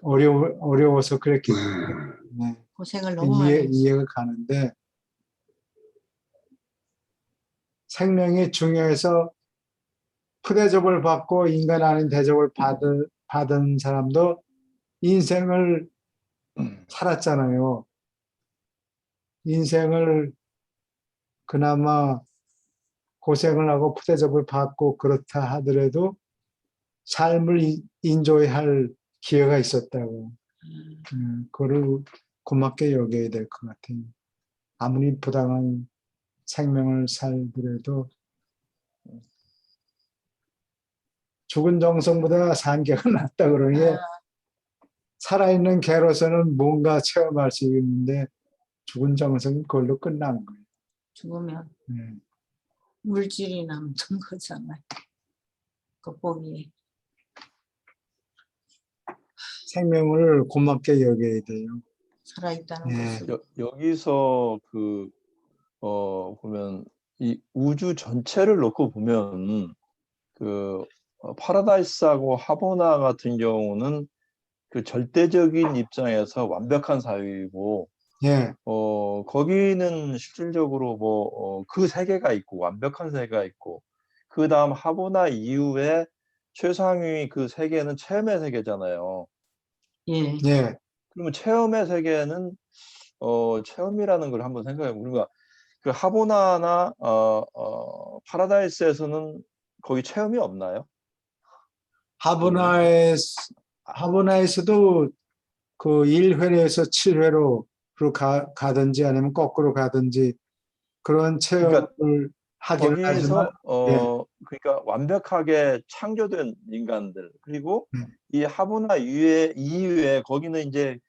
어려워서 그랬기 때문에 고생을 너무 많이 했어요. 이해가 가는데 생명이 중요해서 푸대접을 받고 인간 아닌 대접을 받은 사람도 인생을 살았잖아요. 인생을 그나마 고생을 하고 푸대접을 받고 그렇다 하더라도 삶을 인조할 기회가 있었다고. 그거를 고맙게 여겨야 될 것 같아요. 아무리 부당한 생명을 살더라도 죽은 정성보다 산 개가 낫다 그러니 아, 살아있는 개로서는 뭔가 체험할 수 있는데 죽은 정성은 그걸로 끝난 거예요. 죽으면 네. 물질이 남는 거잖아요. 겉보기. 생명을 고맙게 여겨야 돼요. 살아있다는 네. 것을. 여기서 보면 이 우주 전체를 놓고 보면 파라다이스하고 하보나 같은 경우는 그 절대적인 입장에서 완벽한 사회이고, 예, 거기는 실질적으로 그 세계가 있고, 완벽한 세계가 있고, 그 다음 하보나 이후에 최상위 그 세계는 체험의 세계잖아요. 예. 예. 그러면 체험의 세계는, 체험이라는 걸 한번 생각해 보면, 우리가 그 하보나나, 파라다이스에서는 거기 체험이 없나요? 하보나에서도 그 1회에서 7회로 가든지 아니면 거꾸로 가든지 그런 그러니까 체험을 하기는 하지만, 거기서 예, 그러니까 완벽하게 창조된 인간들, 그리고 예, 이 하부나 이외에 거기는 이제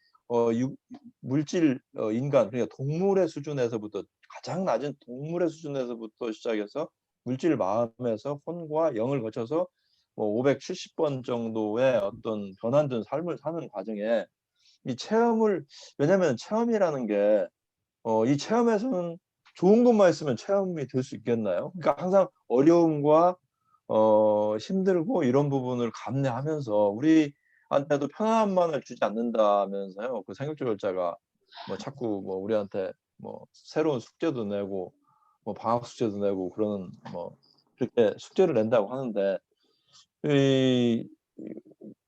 물질 인간, 그러니까 동물의 수준에서부터, 가장 낮은 동물의 수준에서부터 시작해서 물질 마음에서 혼과 영을 거쳐서 570번 정도의 어떤 변환된 삶을 사는 과정에 이 체험을, 왜냐하면 체험이라는 게 이 체험에서는 좋은 것만 있으면 체험이 될 수 있겠나요? 그러니까 항상 어려움과 힘들고 이런 부분을 감내하면서 우리한테도 편안함만을 주지 않는다면서요. 그 생각조절자가 자꾸 우리한테 새로운 숙제도 내고 방학 숙제도 내고 그러는 그렇게 숙제를 낸다고 하는데, 이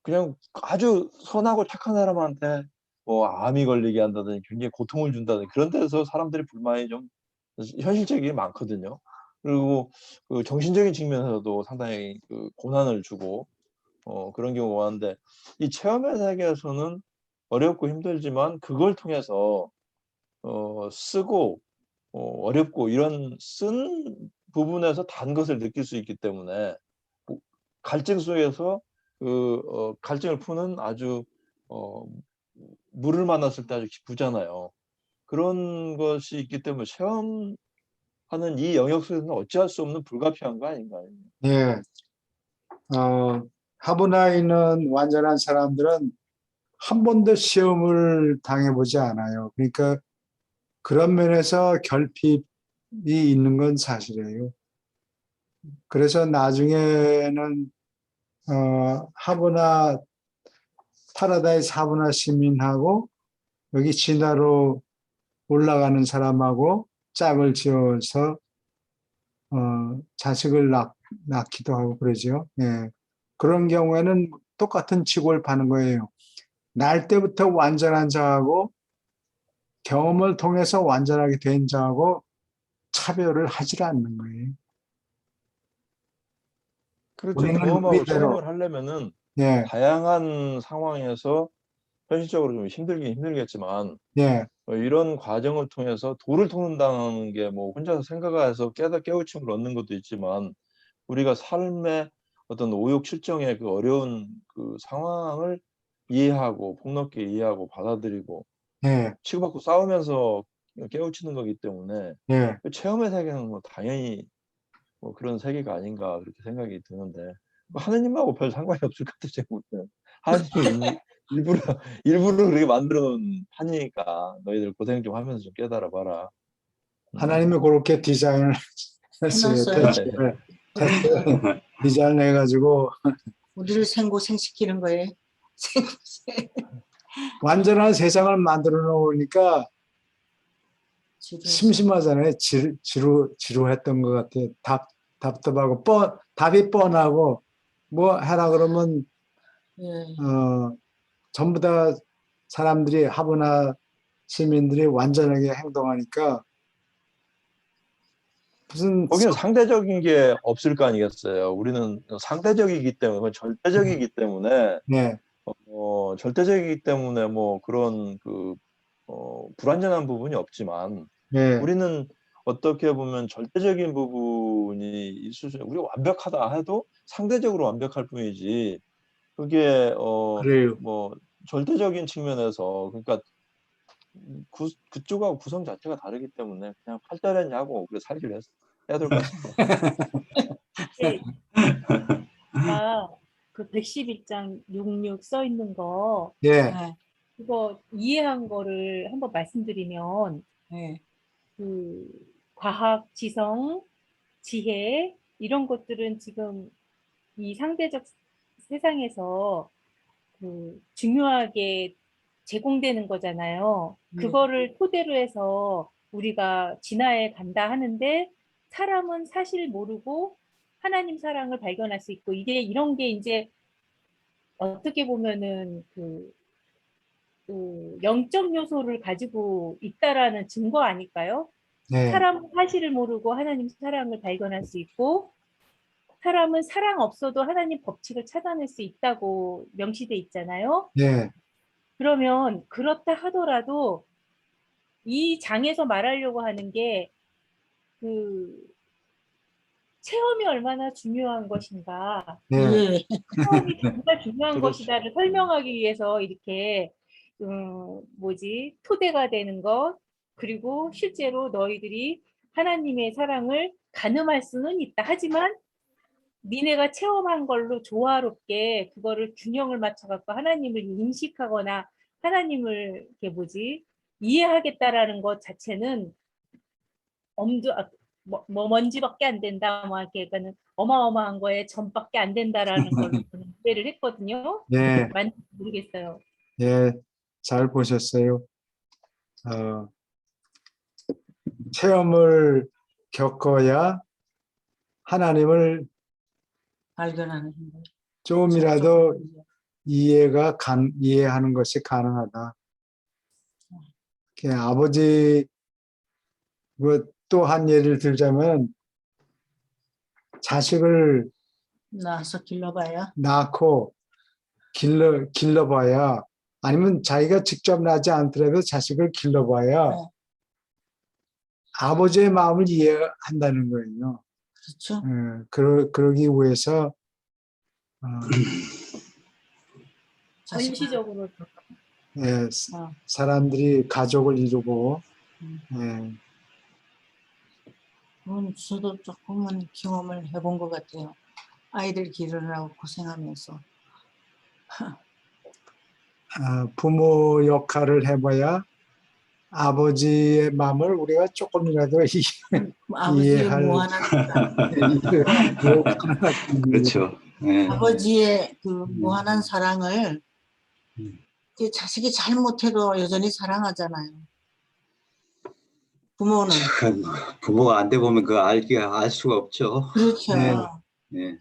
그냥 아주 선하고 착한 사람한테 암이 걸리게 한다든지 굉장히 고통을 준다든지 그런 데서 사람들이 불만이 좀 현실적이게 많거든요. 그리고 그 정신적인 측면에서도 상당히 그 고난을 주고 그런 경우가 많은데, 이 체험의 세계에서는 어렵고 힘들지만 그걸 통해서 쓰고 어렵고 이런 쓴 부분에서 단 것을 느낄 수 있기 때문에 갈증 속에서 갈증을 푸는 아주 물을 만났을 때 아주 기쁘잖아요. 그런 것이 있기 때문에 체험하는 이 영역 속에서는 어찌할 수 없는 불가피한 거 아닌가요? 예. 하브나에 있는 완전한 사람들은 한 번도 시험을 당해보지 않아요. 그러니까 그런 면에서 결핍이 있는 건 사실이에요. 그래서 나중에는 하브나 파라다이스 하브나 시민하고 여기 진화로 올라가는 사람하고 짝을 지어서 자식을 낳기도 하고 그러죠. 예. 그런 경우에는 똑같은 직업을 파는 거예요. 날 때부터 완전한 자하고 경험을 통해서 완전하게 된 자하고 차별을 하질 않는 거예요. 그렇죠. 우리는 경험하고 우리대로, 체험을 하려면은 예, 다양한 상황에서 현실적으로 좀 힘들긴 힘들겠지만 예, 이런 과정을 통해서 돌을 통는다는 게 혼자서 생각해서 깨우침을 얻는 것도 있지만, 우리가 삶의 어떤 오욕 실정의 그 어려운 그 상황을 이해하고 폭넓게 이해하고 받아들이고 예, 치고받고 싸우면서 깨우치는 거기 때문에 예. 그 체험의 세계는 당연히 그런 세계가 아닌가 그렇게 생각이 드는데, 하느님하고 별 상관이 없을 것 같아요. 제가 볼 때는 하느님이 일부러 일부러 그렇게 만들어 놓은 판이니까 너희들 고생 좀 하면서 좀 깨달아 봐라. 하나님이 그렇게 디자인을 했어요. 해놨어요. 테스트를 우리를, 디자인 해가지고 우리를 생고생시키는 거예요. 생고생. 완전한 세상을 만들어 놓으니까 지루해서. 심심하잖아요. 지루했던 것 같아요. 답답하고, 답이 뻔하고, 뭐 하라 그러면, 예. 전부 다 사람들이 하거나 시민들이 완전하게 행동하니까, 무슨, 거기는 상대적인 게 없을 거 아니겠어요. 우리는 상대적이기 때문에, 절대적이기 때문에 네, 절대적이기 때문에 그런 불완전한 부분이 없지만, 네, 우리는 어떻게 보면 절대적인 부분이 있을 수, 우리가 완벽하다 해도 상대적으로 완벽할 뿐이지 그게 그래요. 뭐 절대적인 측면에서 그러니까 그쪽하고 구성 자체가 다르기 때문에 그냥 팔다리는 야구 우리 살기로 해야 될 것 같습니다. 네, 그 111장 66 써 있는 거 예, 네, 그거 이해한 거를 한번 말씀드리면 네, 그 과학, 지성, 지혜 이런 것들은 지금 이 상대적 세상에서 그 중요하게 제공되는 거잖아요. 네. 그거를 토대로 해서 우리가 진화해 간다 하는데 사람은 사실 모르고 하나님 사랑을 발견할 수 있고 이게 이런 게 이제 어떻게 보면은 그 영적 요소를 가지고 있다라는 증거 아닐까요? 네, 사람은 사실을 모르고 하나님 사랑을 발견할 수 있고 사람은 사랑 없어도 하나님 법칙을 찾아낼 수 있다고 명시돼 있잖아요. 네, 그러면 그렇다 하더라도 이 장에서 말하려고 하는 게 그 체험이 얼마나 중요한 것인가, 네, 예, 체험이 정말 중요한 그렇죠. 것이다를 설명하기 위해서 이렇게 토대가 되는 것, 그리고 실제로 너희들이 하나님의 사랑을 가늠할 수는 있다. 하지만 니네가 체험한 걸로 조화롭게 그거를 균형을 맞춰갖고 하나님을 인식하거나 하나님을 이해하겠다라는 것 자체는 먼지밖에 안 된다, 뭐 이렇게 그러니까는 어마어마한 거에 점밖에 안 된다라는 걸로 저는 이해를 했거든요. 네, 맞는지 모르겠어요. 예, 잘 보셨어요. 체험을 겪어야 하나님을 발견하는 힘들. 조금이라도 이해하는 것이 가능하다. 아버지, 또 한 예를 들자면, 자식을 나서 길러봐야. 낳고 길러봐야, 아니면 자기가 직접 낳지 않더라도 자식을 길러봐야 네. 아버지의 마음을 이해한다는 거예요. 그렇죠. 그러기 위해서, 자식을 원시적으로 예, 어. 사람들이 가족을 이루고, 예, 저도 조금은 경험을 해본 것 같아요. 아이들 기르느라고 고생하면서. 부모 역할을 해봐야 아버지의 마음을 우리가 조금이라도 아버지의 이해할 무한한 사랑, 그렇죠. 네. 아버지의 그 무한한 사랑을 음. 그 자식이 잘못해도 여전히 사랑하잖아요. 부모는. 참, 부모가 안 돼 보면 그거 알 수가 없죠. 그렇죠. 네. 네. 네.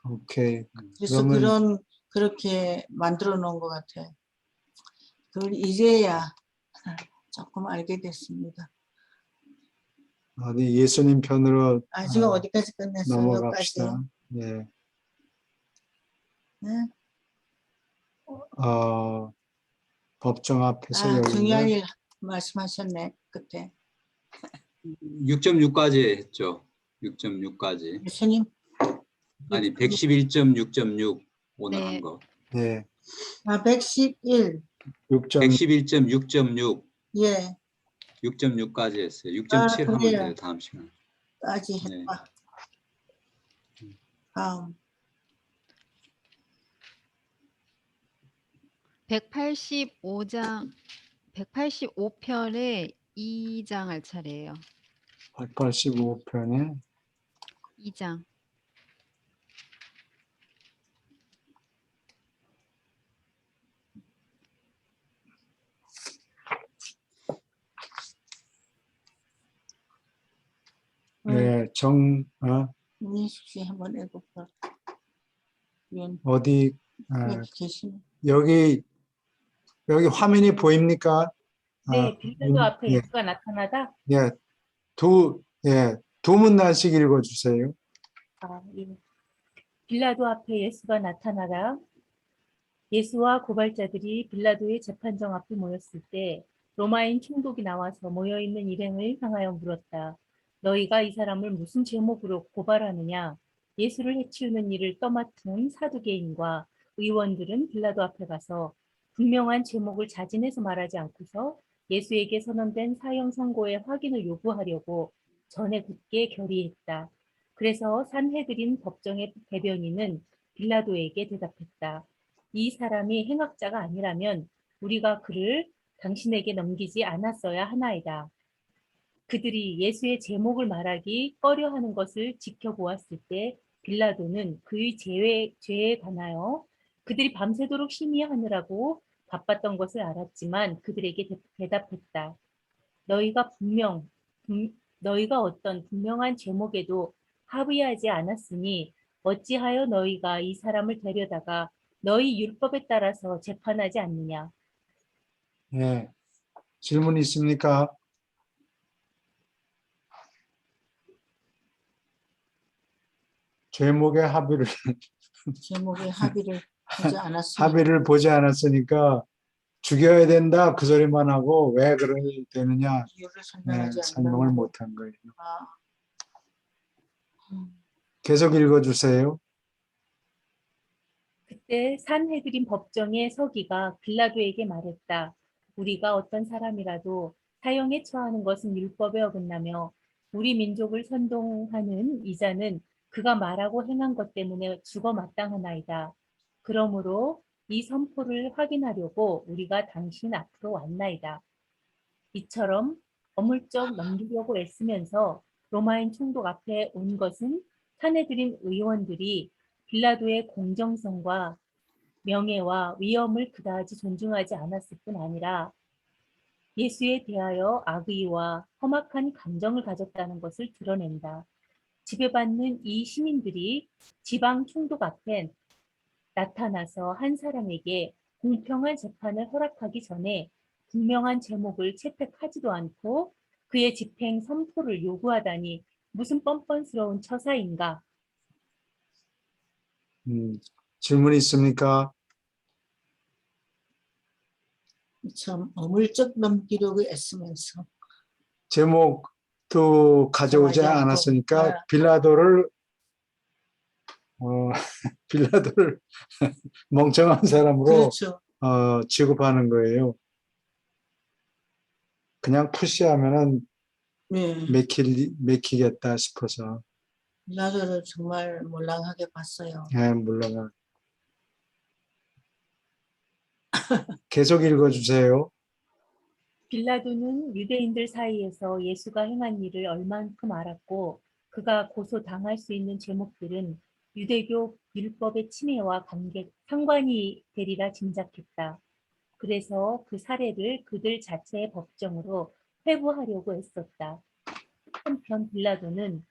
오케이. 그래서 그렇게 만들어 놓은 것 같아요. 그걸 이제야 조금 알게 됐습니다. 어디 예수님 편으로 지금 어디까지 끝냈어요? 여기까지. 넘어갑시다. 예. 네? 법정 앞에서 중요한 여기가 일 말씀하셨네, 그때. 6.6까지 했죠. 6.6까지. 예수님. 아니 111.6.6 오늘 네. 한 거. 네. 111. 6점 111.6.6 예. 6.6까지 했어요. 6.7 하면 그래요. 돼요. 다음 시간. 까지 네. 했다. 다음. 185장 185편에 2장 할 차례예요. 185편에 2장. 네, 민숙 씨 한번 읽어봐. 어디 여기 계시네. 여기 화면이 보입니까? 네, 빌라도 앞에 예, 예수가 나타나다. 예, 두 문단씩 읽어주세요. 예. 빌라도 앞에 예수가 나타나다. 예수와 고발자들이 빌라도의 재판정 앞에 모였을 때 로마인 총독이 나와서 모여있는 일행을 향하여 물었다. 너희가 이 사람을 무슨 제목으로 고발하느냐? 예수를 해치우는 일을 떠맡은 사두개인과 의원들은 빌라도 앞에 가서 분명한 제목을 자진해서 말하지 않고서 예수에게 선언된 사형 선고의 확인을 요구하려고 전에 굳게 결의했다. 그래서 산헤드린 법정의 대변인은 빌라도에게 대답했다. 이 사람이 행악자가 아니라면 우리가 그를 당신에게 넘기지 않았어야 하나이다. 그들이 예수의 제목을 말하기 꺼려하는 것을 지켜보았을 때 빌라도는 그의 죄에 관하여 그들이 밤새도록 심의하느라고 바빴던 것을 알았지만 그들에게 대답했다. 너희가 어떤 분명한 제목에도 합의하지 않았으니 어찌하여 너희가 이 사람을 데려다가 너희 율법에 따라서 재판하지 않느냐. 예. 질문 있습니까? 제목의 합의를 제목의 합의를 하지 않았으니까 합의를 보지 않았으니까 죽여야 된다 그 소리만 하고 왜 그러야 되느냐 이유를 설명하지 설명을 않는다고. 못한 거예요. 아, 계속 읽어주세요. 그때 산헤드린 법정의 서기가 빌라도에게 말했다. 우리가 어떤 사람이라도 사형에 처하는 것은 율법에 어긋나며 우리 민족을 선동하는 이자는 그가 말하고 행한 것 때문에 죽어 마땅하나이다. 그러므로 이 선포를 확인하려고 우리가 당신 앞으로 왔나이다. 이처럼 어물쩍 넘기려고 애쓰면서 로마인 총독 앞에 온 것은 산헤드린 의원들이 빌라도의 공정성과 명예와 위엄을 그다지 존중하지 않았을 뿐 아니라 예수에 대하여 악의와 험악한 감정을 가졌다는 것을 드러낸다. 지배받는 이 시민들이 지방 총독 앞에 나타나서 한 사람에게 공평한 재판을 허락하기 전에 분명한 제목을 채택하지도 않고 그의 집행 선포를 요구하다니 무슨 뻔뻔스러운 처사인가. 질문 있습니까? 참 어물쩍 넘기려고 애쓰면서 제목도 가져오지 정하지 않고, 않았으니까 빌라도를 빌라도를 멍청한 사람으로 그렇죠. 취급하는 거예요. 그냥 푸시하면은 네. 맥히겠다 싶어서. 빌라도를 정말 몰랑하게 봤어요. 물론 계속 읽어주세요. 빌라도는 유대인들 사이에서 예수가 행한 일을 얼만큼 알았고 그가 고소당할 수 있는 제목들은 유대교 율법의 침해와 상관이 되리라 짐작했다. 그래서 그 사례를 그들 자체의 법정으로 회부하려고 애썼다. 한편 빌라도는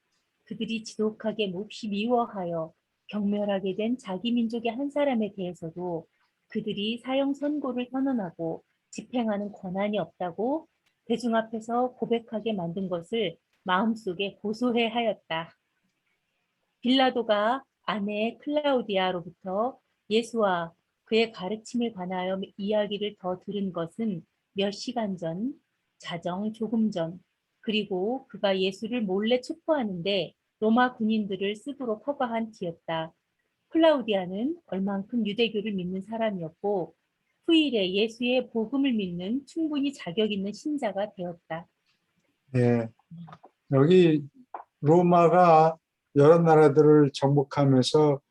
그들이 지독하게 몹시 미워하여 경멸하게 된 자기 민족의 한 사람에 대해서도 그들이 사형 선고를 선언하고 집행하는 권한이 없다고 대중 앞에서 고백하게 만든 것을 마음속에 고소해 하였다. 빌라도가 아내 클라우디아로부터 예수와 그의 가르침에 관하여 이야기를 더 들은 것은 몇 시간 전, 자정 조금 전, 그리고 그가 예수를 몰래 촉구하는데 로마 군인들을 쓰도록 허가한 뒤였다. 클라우디아는 얼만큼 유대교를 믿는 사람이었고 후일에 예수의 복음을 믿는 충분히 자격 있는 신자가 되었다. 예. 여기 로마가 여러 나라들을 정복하면서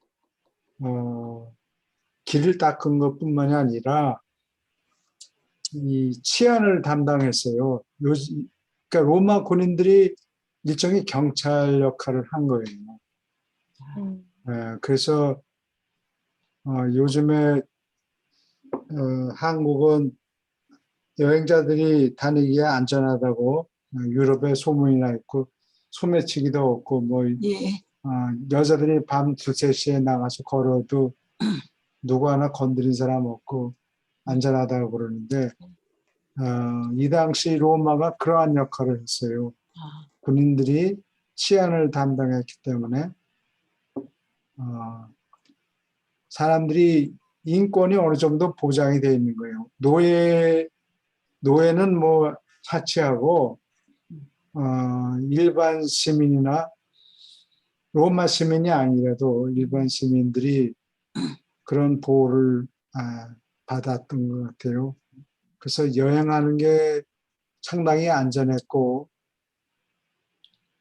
길을 닦은 것뿐만이 아니라 이 치안을 담당했어요. 그러니까 로마 군인들이 일종의 경찰 역할을 한 거예요. 그래서 요즘에 한국은 여행자들이 다니기에 안전하다고 유럽에 소문이 나 있고 소매치기도 없고 뭐 예. 여자들이 밤 2, 3시에 나가서 걸어도 누구 하나 건드린 사람 없고 안전하다고 그러는데 이 당시 로마가 그러한 역할을 했어요. 군인들이 치안을 담당했기 때문에 사람들이 인권이 어느 정도 보장이 되어 있는 거예요. 노예는 뭐 차치하고 일반 시민이나 로마 시민이 아니라도 일반 시민들이 그런 보호를 받았던 것 같아요. 그래서 여행하는 게 상당히 안전했고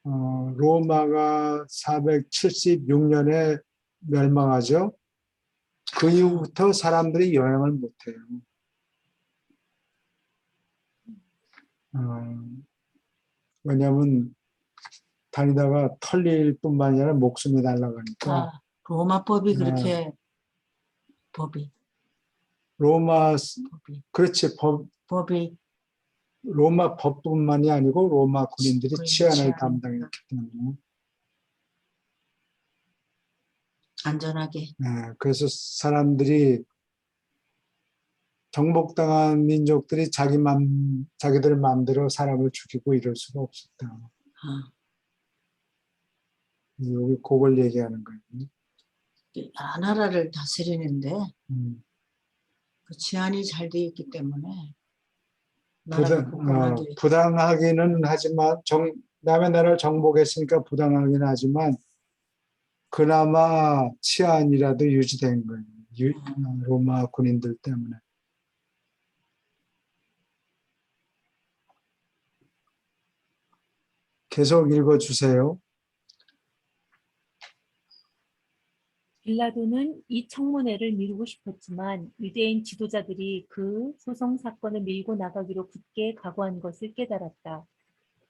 로마가 476년에 멸망하죠. 그 이후부터 사람들이 여행을 못해요. 왜냐하면 다니다가 털릴 뿐만 아니라 목숨이 날아가니까. 로마법이 네. 그렇게 법이 로마 법이 그렇지 법이 로마 법뿐만이 아니고 로마 군인들이 군인들이 치안을 치안을 담당했기 때문에 안전하게 그래서 사람들이 정복당한 민족들이 자기들 마음대로 사람을 죽이고 이럴 수가 없었다. 여기 그걸 얘기하는 거예요. 나라를 다스리는데 음. 그 치안이 잘 돼 있기 때문에 나라가 굳건하게 부당하기는 하지만 남의 나라를 정복했으니까 부당하긴 하지만 그나마 치안이라도 유지된 거예요. 로마 군인들 때문에. 계속 읽어주세요. 빌라도는 이 청문회를 미루고 싶었지만 유대인 지도자들이 그 소송 사건을 밀고 나가기로 굳게 각오한 것을 깨달았다.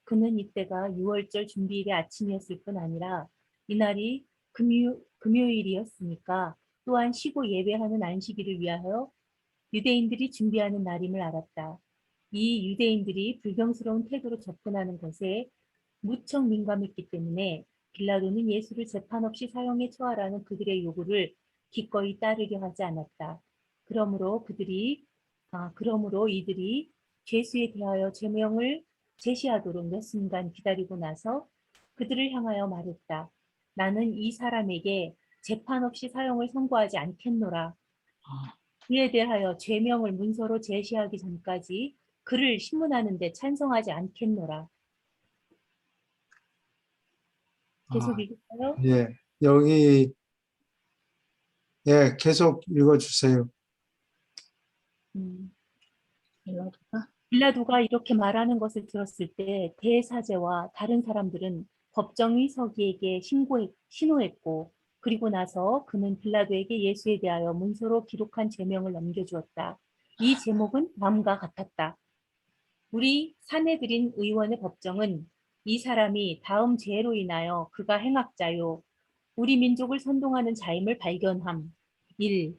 그는 이때가 유월절 준비일의 아침이었을 뿐 아니라 이날이 금요일이었으니까 또한 쉬고 예배하는 안식일을 위하여 유대인들이 준비하는 날임을 알았다. 이 유대인들이 불경스러운 태도로 접근하는 것에 무척 민감했기 때문에 빌라도는 예수를 재판 없이 사형에 처하라는 그들의 요구를 기꺼이 따르려 하지 않았다. 그러므로 이들이 죄수에 대하여 제명을 제시하도록 몇 순간 기다리고 나서 그들을 향하여 말했다. 나는 이 사람에게 재판 없이 사형을 선고하지 않겠노라. 그에 대하여 죄명을 문서로 제시하기 전까지 그를 신문하는 데 찬성하지 않겠노라. 계속 읽을까요? 예, 여기 계속 읽어주세요. 빌라도가 이렇게 말하는 것을 들었을 때 대사제와 다른 사람들은 법정의 서기에게 신호했고 그리고 나서 그는 빌라도에게 예수에 대하여 문서로 기록한 제명을 넘겨주었다. 이 제목은 다음과 같았다. 우리 사내들인 의원의 법정은 이 사람이 다음 죄로 인하여 그가 행악자요 우리 민족을 선동하는 자임을 발견함. 1.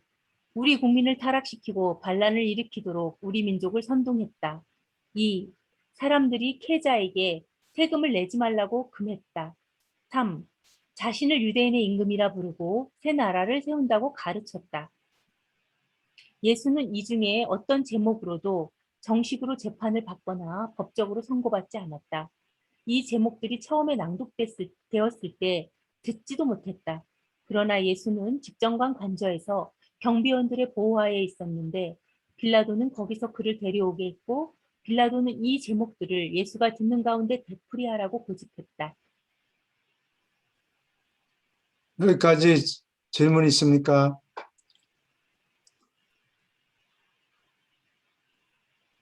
우리 국민을 타락시키고 반란을 일으키도록 우리 민족을 선동했다. 2. 사람들이 케자에게 세금을 내지 말라고 금했다. 3. 자신을 유대인의 임금이라 부르고 새 나라를 세운다고 가르쳤다. 예수는 이 중에 어떤 제목으로도 정식으로 재판을 받거나 법적으로 선고받지 않았다. 이 제목들이 처음에 낭독되었을 때 듣지도 못했다. 그러나 예수는 집정관 관저에서 경비원들의 보호하에 있었는데 빌라도는 거기서 그를 데려오게 했고 빌라도는 이 제목들을 예수가 듣는 가운데 되풀이하라고 고집했다. 여기까지 질문 있습니까?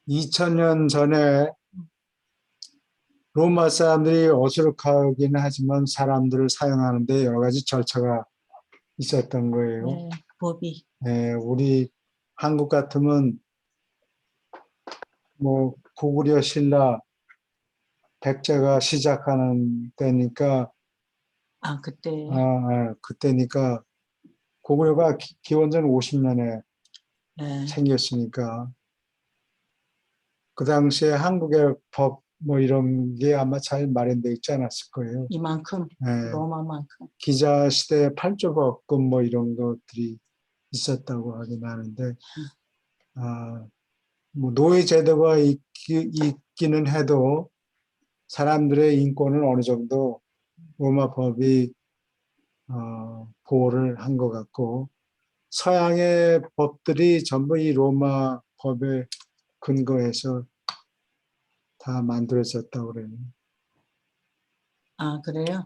2000년 전에 로마 사람들이 어수룩하기는 하지만 사람들을 사용하는데 여러 가지 절차가 있었던 거예요. 네, 법이 우리 한국 같으면 뭐 고구려 신라 백제가 시작하는 때니까 그때 그때니까 고구려가 기원전 50년에 네, 생겼으니까 그 당시에 한국의 법 뭐 이런 게 아마 잘 마련돼 있지 않았을 거예요. 이만큼 예, 로마만큼 기자 시대 8조법금 뭐 이런 것들이 있었다고 하긴 하는데 뭐 노예 제도가 있기는 해도 사람들의 인권은 어느 정도 로마 법이 보호를 한 것 같고 서양의 법들이 전부 이 로마 법에 근거해서 다 만들어졌다고 그래요. 아, 그래요?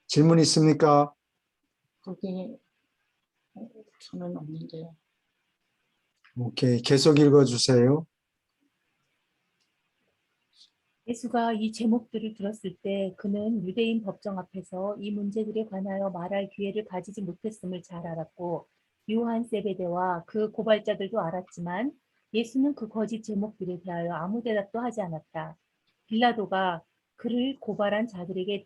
질문 있습니까? 거기 저는 없는데요. 오케이. 계속 읽어주세요. 예수가 이 제목들을 들었을 때 그는 유대인 법정 앞에서 이 문제들에 관하여 말할 기회를 가지지 못했음을 잘 알았고 요한 세베대와 그 고발자들도 알았지만 예수는 그 거짓 제목들에 대하여 아무 대답도 하지 않았다. 빌라도가 그를 고발한 자들에게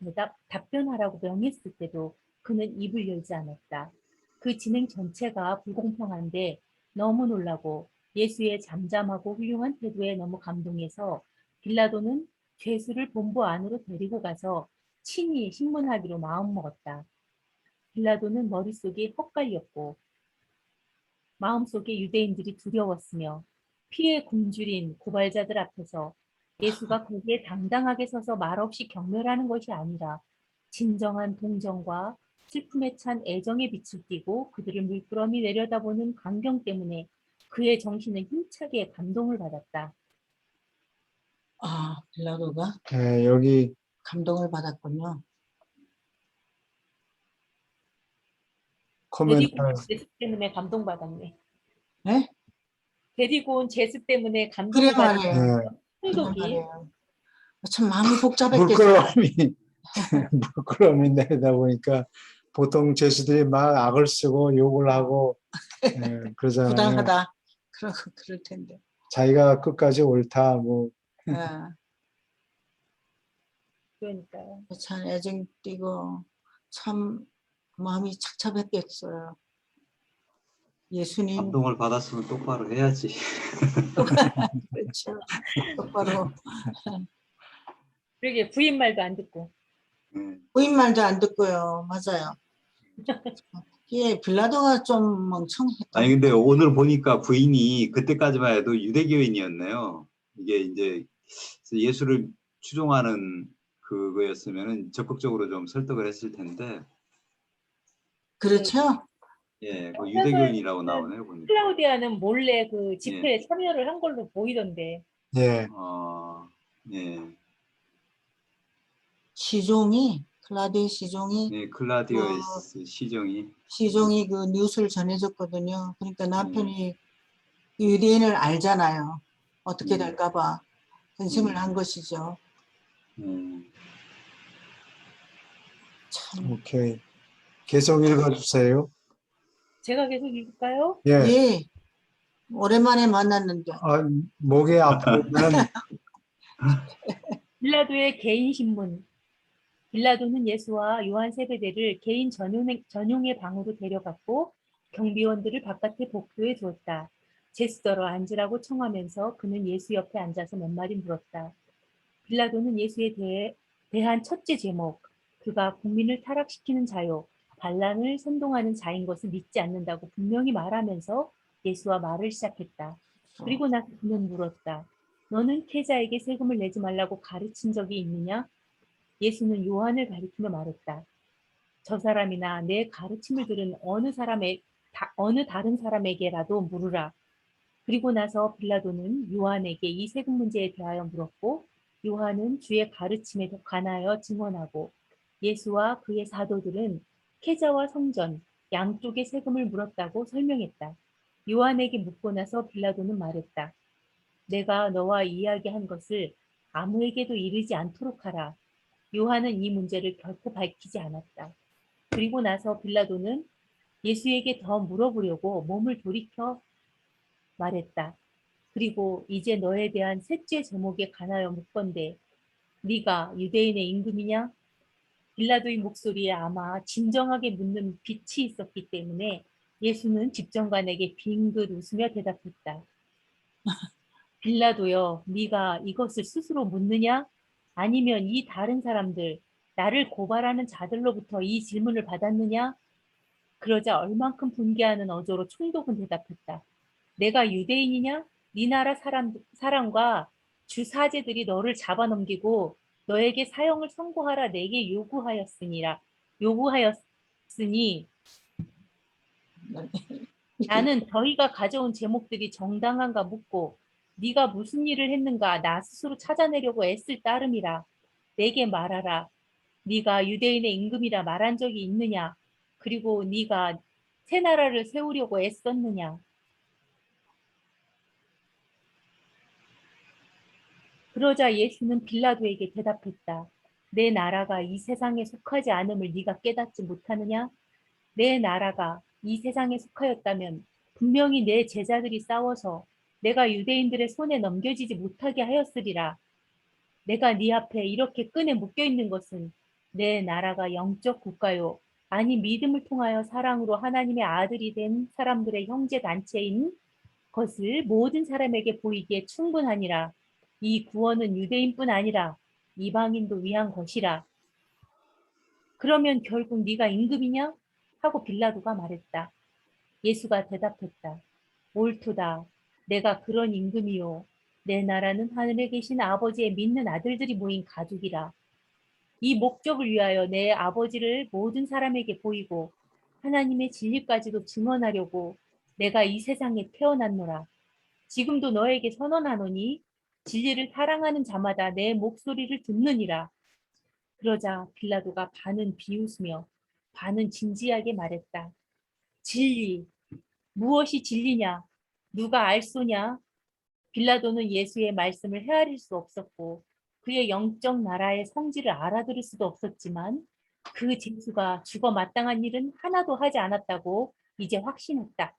답변하라고 명했을 때도 그는 입을 열지 않았다. 그 진행 전체가 불공평한데 너무 놀라고 예수의 잠잠하고 훌륭한 태도에 너무 감동해서 빌라도는 죄수를 본부 안으로 데리고 가서 친히 신문하기로 마음먹었다. 빌라도는 머릿속이 헛갈렸고 마음속에 유대인들이 두려웠으며 피에 굶주린 고발자들 앞에서 예수가 거기에 당당하게 서서 말없이 경멸하는 것이 아니라 진정한 동정과 슬픔에 찬 애정의 빛을 띠고 그들을 물끄러미 내려다보는 광경 때문에 그의 정신은 힘차게 감동을 받았다. 아, 빌라도가 네, 여기 감동을 받았군요. 코멘트 데리고 온 제수 때문에 감동받았네. 네? 데리고 온 제수 때문에 그래 감동을 받은 말이에요. 네, 그래 충격이. 말이에요. 참 마음이 복잡했겠어요. 물끄러미 물끄러미 내다 보니까 보통 죄수들이 막 악을 쓰고 욕을 하고 그러잖아요. 부당하다. 그럴 텐데. 자기가 끝까지 옳다 뭐 예, 그러니까요. 참 애정 띄고 참 마음이 착잡했겠어요. 예수님 감동을 받았으면 똑바로 해야지. 그렇죠. 똑바로 그러게 부인 말도 안 듣고. 부인 말도 안 듣고요. 맞아요. 예, 빌라도가 좀 멍청했던. 아니 근데 오늘 보니까 부인이 그때까지만 해도 유대교인이었네요. 이게 이제 예수를 추종하는 그거였으면은 적극적으로 좀 설득을 했을 텐데, 그렇죠. 예, 그 유대교인이라고 나오네요 보니까. 클라우디아는 몰래 그 집회에 참여를 한 걸로 보이던데. 예, 예, 시종이 클라디 시종이 네, 클라디오스 시종이, 그 뉴스를 전해줬거든요. 그러니까 남편이 유대인을 알잖아요. 어떻게 될까봐 근심을 한 것이죠. 참. 오케이. 계속 읽어주세요. 제가 계속 읽을까요? 예, 예. 오랜만에 만났는데. 목이 아프면 빌라도의 개인 신문. 빌라도는 예수와 요한 세베대를 개인 전용의 방으로 데려갔고 경비원들을 바깥에 복도해 두었다. 제스더러 앉으라고 청하면서 그는 예수 옆에 앉아서 몇 마디 물었다. 빌라도는 예수에 대한 첫째 제목, 그가 국민을 타락시키는 자요, 반란을 선동하는 자인 것을 믿지 않는다고 분명히 말하면서 예수와 말을 시작했다. 그리고 나서 그는 물었다. 너는 계자에게 세금을 내지 말라고 가르친 적이 있느냐? 예수는 요한을 가리키며 말했다. 저 사람이나 내 가르침을 들은 어느 다른 사람에게라도 물으라. 그리고 나서 빌라도는 요한에게 이 세금 문제에 대하여 물었고 요한은 주의 가르침에 관하여 증언하고 예수와 그의 사도들은 계자와 성전 양쪽의 세금을 물었다고 설명했다. 요한에게 묻고 나서 빌라도는 말했다. 내가 너와 이야기한 것을 아무에게도 이르지 않도록 하라. 요한은 이 문제를 결코 밝히지 않았다. 그리고 나서 빌라도는 예수에게 더 물어보려고 몸을 돌이켜 말했다. 그리고 이제 너에 대한 셋째 제목에 관하여 묻건대 네가 유대인의 임금이냐? 빌라도의 목소리에 아마 진정하게 묻는 빛이 있었기 때문에 예수는 집정관에게 빙긋 웃으며 대답했다. 빌라도여, 네가 이것을 스스로 묻느냐? 아니면 이 다른 사람들, 나를 고발하는 자들로부터 이 질문을 받았느냐? 그러자 얼만큼 분개하는 어조로 총독은 대답했다. 내가 유대인이냐? 네 나라 사람과 주 사제들이 너를 잡아넘기고 너에게 사형을 선고하라 내게 요구하였으니 나는 저희가 가져온 제목들이 정당한가 묻고 네가 무슨 일을 했는가 나 스스로 찾아내려고 애쓸 따름이라. 내게 말하라. 네가 유대인의 임금이라 말한 적이 있느냐? 그리고 네가 새 나라를 세우려고 애썼느냐? 그러자 예수는 빌라도에게 대답했다. 내 나라가 이 세상에 속하지 않음을 네가 깨닫지 못하느냐? 내 나라가 이 세상에 속하였다면 분명히 내 제자들이 싸워서 내가 유대인들의 손에 넘겨지지 못하게 하였으리라. 내가 네 앞에 이렇게 끈에 묶여 있는 것은 내 나라가 영적 국가요. 아니 믿음을 통하여 사랑으로 하나님의 아들이 된 사람들의 형제 단체인 것을 모든 사람에게 보이기에 충분하니라. 이 구원은 유대인뿐 아니라 이방인도 위한 것이라. 그러면 결국 네가 임금이냐? 하고 빌라도가 말했다. 예수가 대답했다. 옳도다. 내가 그런 임금이요. 내 나라는 하늘에 계신 아버지의 믿는 아들들이 모인 가족이라. 이 목적을 위하여 내 아버지를 모든 사람에게 보이고 하나님의 진리까지도 증언하려고 내가 이 세상에 태어났노라. 지금도 너에게 선언하노니 진리를 사랑하는 자마다 내 목소리를 듣느니라. 그러자 빌라도가 반은 비웃으며 반은 진지하게 말했다. 진리, 무엇이 진리냐? 누가 알소냐? 빌라도는 예수의 말씀을 헤아릴 수 없었고 그의 영적 나라의 성질을 알아들을 수도 없었지만 그 제수가 죽어 마땅한 일은 하나도 하지 않았다고 이제 확신했다.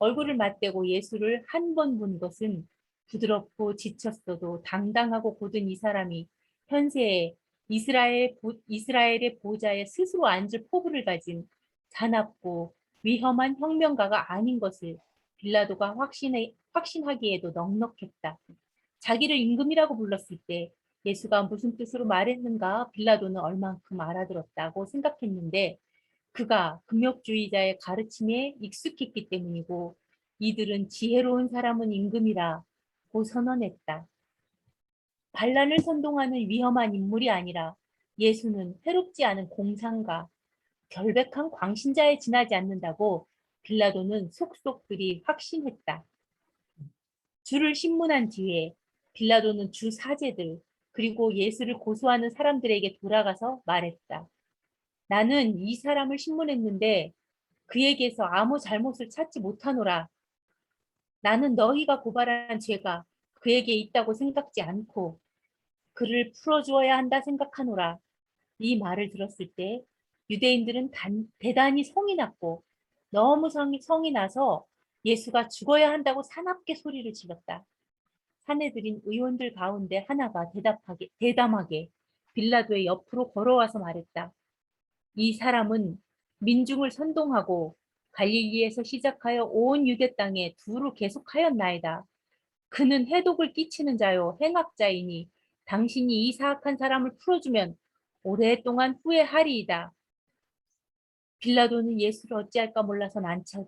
얼굴을 맞대고 예수를 한 번 본 것은 부드럽고 지쳤어도 당당하고 곧은 이 사람이 현세에 이스라엘의 보좌에 스스로 앉을 포부를 가진 사납고 위험한 혁명가가 아닌 것을 빌라도가 확신하기에도 넉넉했다. 자기를 임금이라고 불렀을 때 예수가 무슨 뜻으로 말했는가 빌라도는 얼만큼 알아들었다고 생각했는데 그가 금욕주의자의 가르침에 익숙했기 때문이고 이들은 지혜로운 사람은 임금이라고 선언했다. 반란을 선동하는 위험한 인물이 아니라 예수는 해롭지 않은 공상가, 결백한 광신자에 지나지 않는다고 빌라도는 속속들이 확신했다. 주를 신문한 뒤에 빌라도는 주 사제들 그리고 예수를 고소하는 사람들에게 돌아가서 말했다. 나는 이 사람을 신문했는데 그에게서 아무 잘못을 찾지 못하노라. 나는 너희가 고발한 죄가 그에게 있다고 생각지 않고 그를 풀어주어야 한다 생각하노라. 이 말을 들었을 때 유대인들은 대단히 성이 났고 너무 성이 나서 예수가 죽어야 한다고 사납게 소리를 질렀다. 사내들인 의원들 가운데 하나가 대담하게 빌라도의 옆으로 걸어와서 말했다. 이 사람은 민중을 선동하고 갈릴리에서 시작하여 온 유대 땅에 두루 계속하였나이다. 그는 해독을 끼치는 자요 행악자이니 당신이 이 사악한 사람을 풀어주면 오랫동안 후회하리이다. 빌라도는 예수를 어찌할까 몰라서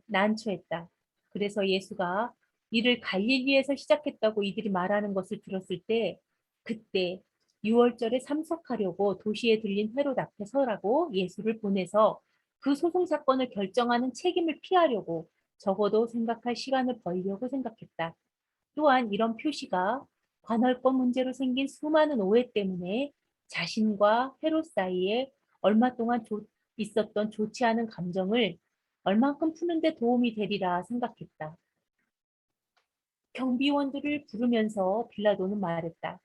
난처했다. 그래서 예수가 이를 갈릴리에서 시작했다고 이들이 말하는 것을 들었을 때 그때 6월절에 참석하려고 도시에 들린 헤롯 앞에 서라고 예수를 보내서 그 소송 사건을 결정하는 책임을 피하려고 적어도 생각할 시간을 벌려고 생각했다. 또한 이런 표시가 관할권 문제로 생긴 수많은 오해 때문에 자신과 헤롯 사이에 얼마 동안 있었던 좋지 않은 감정을 얼만큼 푸는데 도움이 되리라 생각했다. 경비원들을 부르면서 빌라도는 말했다.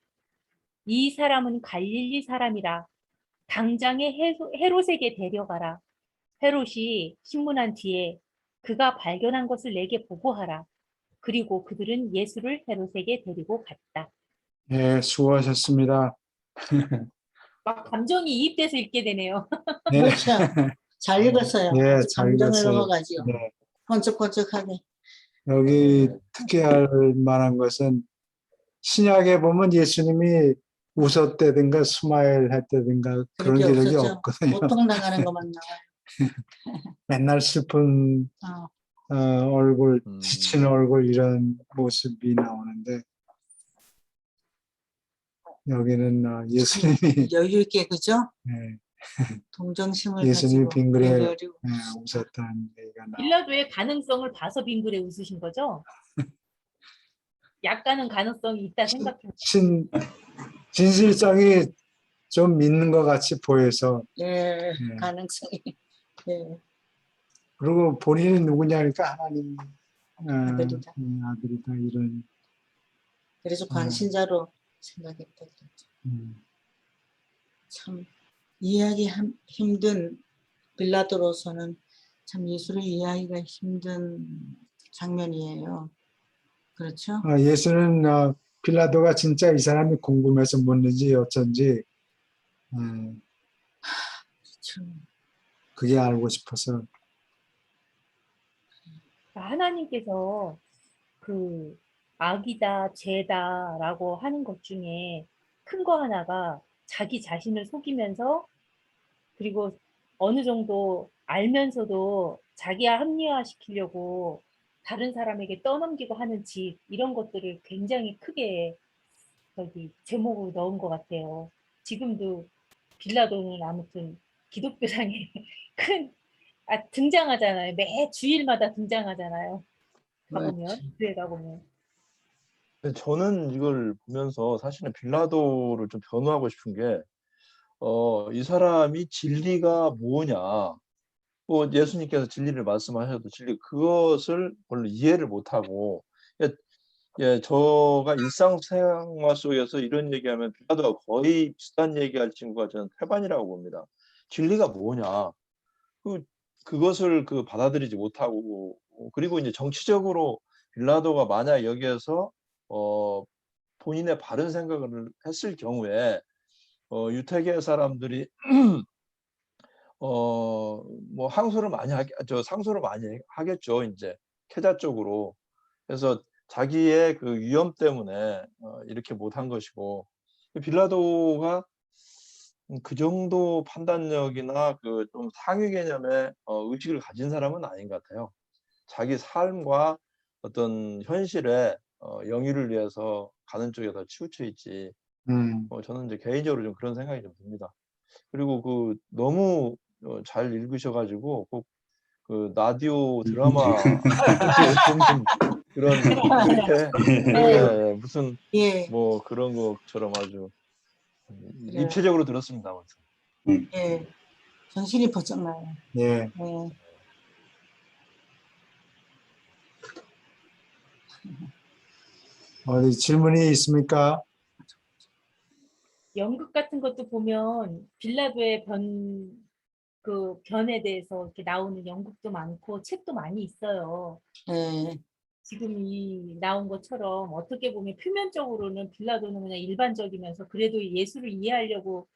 이 사람은 갈릴리 사람이라 당장에 헤롯에게 데려가라. 헤롯이 신문한 뒤에 그가 발견한 것을 내게 보고하라. 그리고 그들은 예수를 헤롯에게 데리고 갔다. 예, 수고하셨습니다. 막 감정이 이입돼서 읽게 되네요. 네, 그렇죠. 잘 읽었어요. 예, 아주 잘 감정을 읽었어요. 넘어가지요. 네, 번쩍번쩍하게. 여기 특이할 만한 것은 신약에 보면 예수님이 웃었다든가 스마일 했다든가 그런 그렇게 기록이 없었죠. 없거든요. 고통당하는 것만 나와요. 맨날 슬픈 얼굴, 지친 얼굴 이런 모습이 나오는데 여기는 예수님이 여유 있게 그죠? 네, 동정심을 예수님이 가지고 빙그레 빙그레 웃었다는 얘기가 나. 빌라도의 가능성을 봐서 빙그레 웃으신 거죠? 약간은 가능성이 있다 생각해요. 진실성이 좀 믿는 것 같이 보여서. 예, 가능성이 예, 그리고 본인이 누구냐니까 하나님 아들이다. 아들이다 이런. 그래서 관신자로 생각했다 그랬죠. 참 이해하기 힘든 빌라도로서는 참 예수를 이해하기가 힘든 장면이에요. 그렇죠? 예수는 빌라도가 진짜 이 사람이 궁금해서 묻는지 어쩐지 그렇죠. 그게 알고 싶어서. 하나님께서 그 악이다, 죄다라고 하는 것 중에 큰 거 하나가 자기 자신을 속이면서 그리고 어느 정도 알면서도 자기와 합리화시키려고 다른 사람에게 떠넘기고 하는 짓 이런 것들을 굉장히 크게 저기 제목으로 넣은 것 같아요. 지금도 빌라도는 아무튼 기독교상에 큰 등장하잖아요. 매 주일마다 등장하잖아요. 가보면 교회 가보면. 근데 저는 이걸 보면서 사실은 빌라도를 좀 변호하고 싶은 게, 이 사람이 진리가 뭐냐. 뭐 예수님께서 진리를 말씀하셔도 진리 그것을 별로 이해를 못하고, 저가 일상생활 속에서 이런 얘기하면 빌라도가 거의 비슷한 얘기할 친구가 저는 태반이라고 봅니다. 진리가 뭐냐. 그것을 받아들이지 못하고, 그리고 이제 정치적으로 빌라도가 만약 여기에서 본인의 바른 생각을 했을 경우에 유태계 사람들이 뭐 상소를 많이 하겠죠. 이제 캐자 쪽으로. 그래서 자기의 그 위험 때문에 이렇게 못한 것이고, 빌라도가 그 정도 판단력이나 그 좀 상위 개념의 의식을 가진 사람은 아닌 것 같아요. 자기 삶과 어떤 현실에 영위를 위해서 가는 쪽에 더 치우쳐 있지. 저는 이제 개인적으로 좀 그런 생각이 좀 듭니다. 그리고 너무 잘 읽으셔가지고 꼭 그 라디오 드라마 보는 그런 무슨 예, 뭐 그런 것처럼 아주 그래요. 입체적으로 들었습니다. 아무튼. 예, 정신이 번쩍 나요. 예. 예. 어디 질문이 있습니까? 연극 같은 것도 보면 빌라도의 변에 대해서 이렇게 나오는 연극도 많고 책도 많이 있어요. 예, 지금 이 나온 것처럼 어떻게 보면 표면적으로는 빌라도는 그냥 일반적이면서 그래도 예수를 이해하려고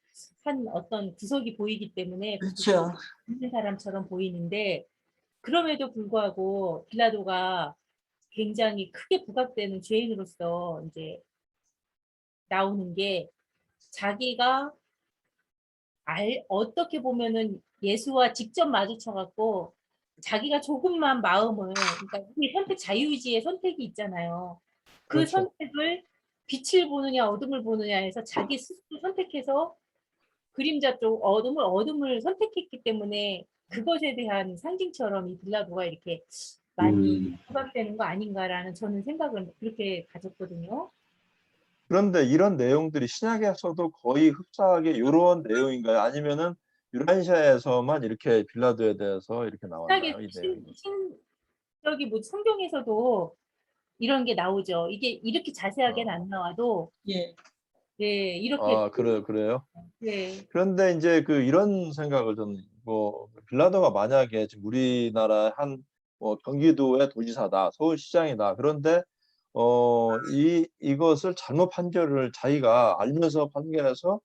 한 어떤 구석이 보이기 때문에 그렇죠. 있는 사람처럼 보이는데 그럼에도 불구하고 빌라도가 굉장히 크게 부각되는 죄인으로서 이제 나오는 게 자기가 어떻게 보면은 예수와 직접 마주쳐갖고 자기가 조금만 마음을 그러니까 우리 선택 자유의지의 선택이 있잖아요. 그 그렇죠. 선택을 빛을 보느냐 어둠을 보느냐에서 자기 스스로 선택해서 그림자 쪽 어둠을 선택했기 때문에 그것에 대한 상징처럼 이 빌라도가 이렇게 많이 부각되는 거 아닌가라는 저는 생각을 그렇게 가졌거든요. 그런데 이런 내용들이 신약에서도 거의 흡사하게 이런 내용인가요? 아니면은 유란시아에서만 이렇게 빌라도에 대해서 이렇게 나왔나요? 이 내용이? 여기 뭐 성경에서도 이런 게 나오죠. 이게 이렇게 자세하게는 안 나와도 예, 네 이렇게 그래요? 네 그런데 이제 이런 생각을 저는 빌라도가 만약에 지금 우리나라 뭐 경기도의 도지사다, 서울시장이다. 그런데 이것을 잘못 판결을 자기가 알면서 판결해서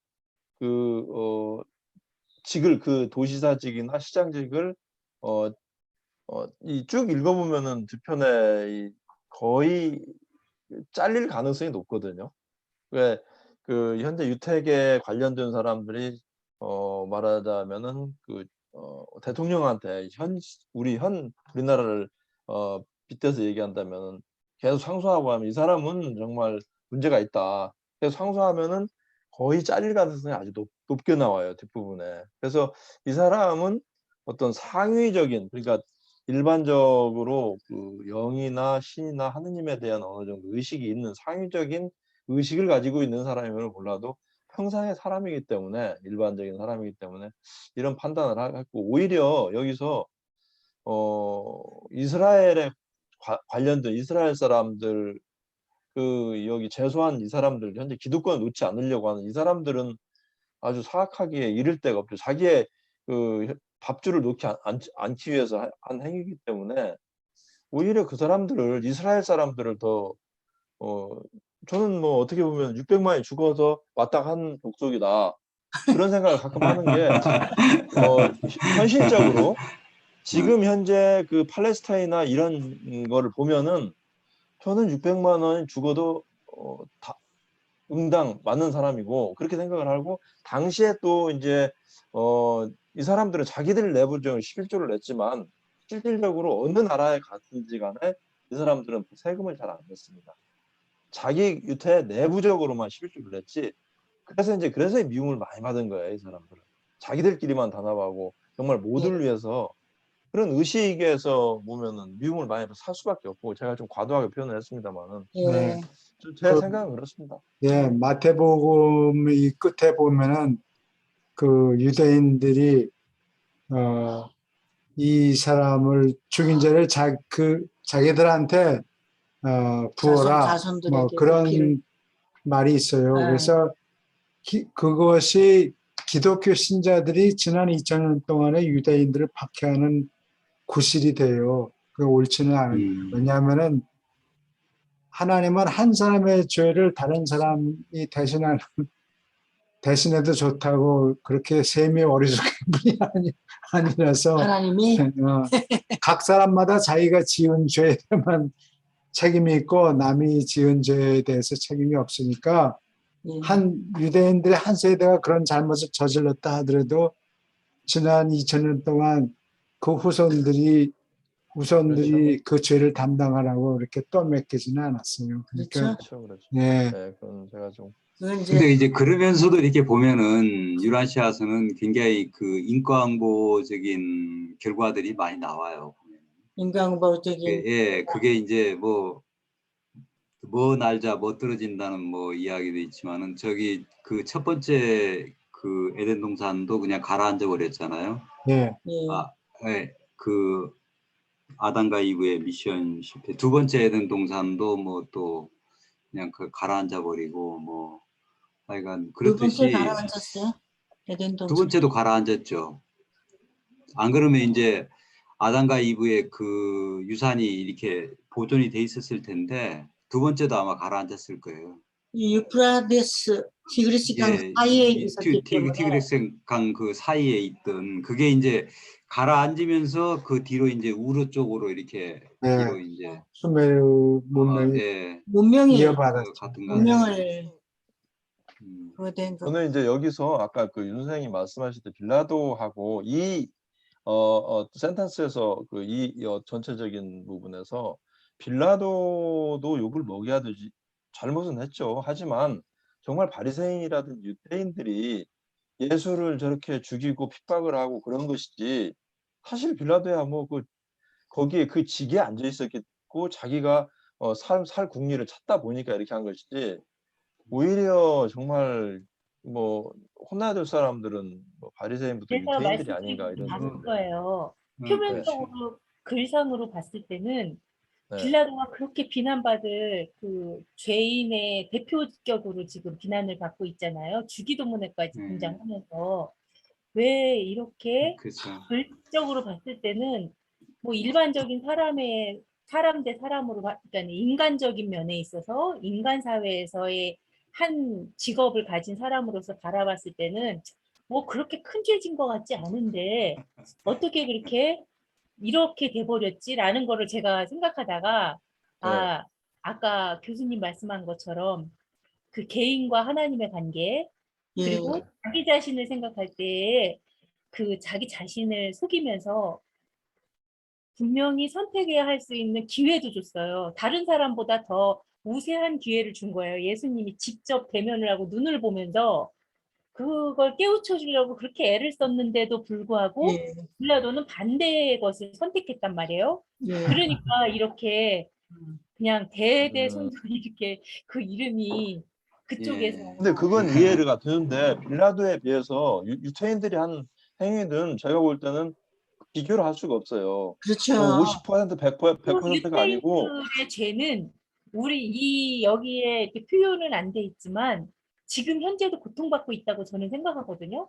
직을 도지사직이나 시장직을 이 쭉 읽어보면은 두 편에 거의 잘릴 가능성이 높거든요. 왜 현재 유택에 관련된 사람들이 말하자면은 대통령한테 우리나라를 빗대서 얘기한다면은 계속 상소하고 하면 이 사람은 정말 문제가 있다. 계속 상소하면은 거의 잘릴 가능성이 아주 높게 나와요, 뒷부분에. 그래서 이 사람은 어떤 상위적인, 그러니까 일반적으로 그 영이나 신이나 하느님에 대한 어느 정도 의식이 있는 상위적인 의식을 가지고 있는 사람임을 몰라도 평상의 사람이기 때문에, 일반적인 사람이기 때문에 이런 판단을 했고, 오히려 여기서 이스라엘에 관련된 이스라엘 사람들, 그 여기 제소한 이 사람들, 현재 기득권을 놓지 않으려고 하는 이 사람들은 아주 사악하기에 이를 데가 없죠. 자기의 그 밥줄을 놓지 않기 위해서 한 행위이기 때문에 오히려 그 사람들을, 이스라엘 사람들을 더 저는 뭐 어떻게 보면 600만이 죽어서 왔다 한 족속이다, 그런 생각을 가끔 하는 게 현실적으로 지금 현재 그 팔레스타인이나 이런 거를 보면은 저는 600만 원이 죽어도 다 응당 맞는 사람이고, 그렇게 생각을 하고, 당시에 또 이제 이 사람들은 자기들 내부적으로 11조를 냈지만 실질적으로 어느 나라에 갔든지 간에 이 사람들은 세금을 잘 안 냈습니다. 자기 유태 내부적으로만 11조를 냈지. 그래서 이 미움을 많이 받은 거예요, 이 사람들은. 자기들끼리만 단합하고 정말 모두를 위해서, 그런 의식에서 보면은 미움을 많이 살 수밖에 없고, 제가 좀 과도하게 표현을 했습니다만은 예. 제 생각은 그렇습니다. 예, 마태복음 이 끝에 보면은 그 유대인들이 이 사람을 죽인 죄를 자기들한테 부어라, 자손들에게 뭐 그 그런 피를. 말이 있어요. 아. 그래서 그것이 기독교 신자들이 지난 2000년 동안에 유대인들을 박해하는 구실이 돼요. 그 옳지는 않은. 왜냐하면은 하나님은 한 사람의 죄를 다른 사람이 대신해도 좋다고 그렇게 셈이 어리석은 분이 아니라서 하나님이 각 사람마다 자기가 지은 죄에만 책임이 있고 남이 지은 죄에 대해서 책임이 없으니까 한 유대인들의 한 세대가 그런 잘못을 저질렀다 하더라도 지난 2000년 동안 그 후손들이 그 죄를 담당하라고 이렇게 떠맡기지는 않았어요. 그러니까 그렇죠. 예, 그건 제가 좀 그건 이제 근데 이제 그러면서도 이렇게 보면은 유라시아서는 굉장히 그 인과응보적인 결과들이 많이 나와요. 인간보적인 예, 그게 이제 뭐 날자 뭐 떨어진다는 뭐 이야기도 있지만은 저기 그 첫 번째 그 에덴 동산도 그냥 가라앉아 버렸잖아요. 예, 예, 그 아담과 이브의 미션 실패. 두 번째 에덴 동산도 뭐 또 그냥 그 가라앉아 버리고 뭐 하여간 두 번째 그렇듯이 가라앉았어요. 에덴 두 동산. 번째도 가라앉았죠. 안 그러면 이제 아담과 이브의 그 유산이 이렇게 보존이 돼 있었을 텐데 두 번째도 아마 가라앉았을 거예요. 이 유프라데스 티그리스 강 사이에 있었기 때문에 티그리스 강 그 사이에 있던 그게 이제 가라앉으면서 그 뒤로 이제 우르 쪽으로 이렇게 예. 뒤로 이제 수메르 문명이 예, 문명이 이어받았죠. 같은 것 문명을 같아요. 그거 된 거. 저는 이제 여기서 아까 그 윤 선생님 말씀하실 때 빌라도하고 이 센텐스에서 그 전체적인 부분에서 빌라도도 욕을 먹여야 되지, 잘못은 했죠. 하지만 정말 바리새인이라든지 유대인들이 예수를 저렇게 죽이고 핍박을 하고 그런 것이지, 사실 빌라도야 뭐 거기에 그 직에 앉아 있었겠고 자기가 살 국리를 찾다 보니까 이렇게 한 것이지, 오히려 정말 뭐 혼나야 될 사람들은 뭐 바리새인부터 제가 유대인들이 아닌가 말씀드린 게 이런 맞을 생각인데. 거예요. 그렇죠. 표면적으로 글상으로 봤을 때는 네. 빌라도가 그렇게 비난받을 그 죄인의 대표격으로 지금 비난을 받고 있잖아요. 주기도문에까지 등장하면서 왜 이렇게 그렇죠. 글적으로 봤을 때는 뭐 일반적인 사람 대 사람으로 그러니까 인간적인 면에 있어서 인간 사회에서의 한 직업을 가진 사람으로서 바라봤을 때는 뭐 그렇게 큰 죄진 것 같지 않은데 어떻게 그렇게 이렇게 돼버렸지라는 거를 제가 생각하다가 네. 아까 교수님 말씀한 것처럼 그 개인과 하나님의 관계 예. 그리고 자기 자신을 생각할 때 그 자기 자신을 속이면서 분명히 선택해야 할 수 있는 기회도 줬어요. 다른 사람보다 더 우세한 기회를 준 거예요. 예수님이 직접 대면을 하고 눈을 보면서 그걸 깨우쳐 주려고 그렇게 애를 썼는데도 불구하고 예, 빌라도는 반대의 것을 선택했단 말이에요. 예. 그러니까 이렇게 그냥 음. 대대손손 이렇게 그 이름이 그쪽에서 예. 근데 그건 이해가 되는데 빌라도에 비해서 유태인들이 한 행위는 제가 볼 때는 비교를 할 수가 없어요. 그렇죠. 50% 100%가 아니고 유태인들의 죄는 우리 이 여기에 이렇게 표현은 안 돼 있지만 지금 현재도 고통받고 있다고 저는 생각하거든요.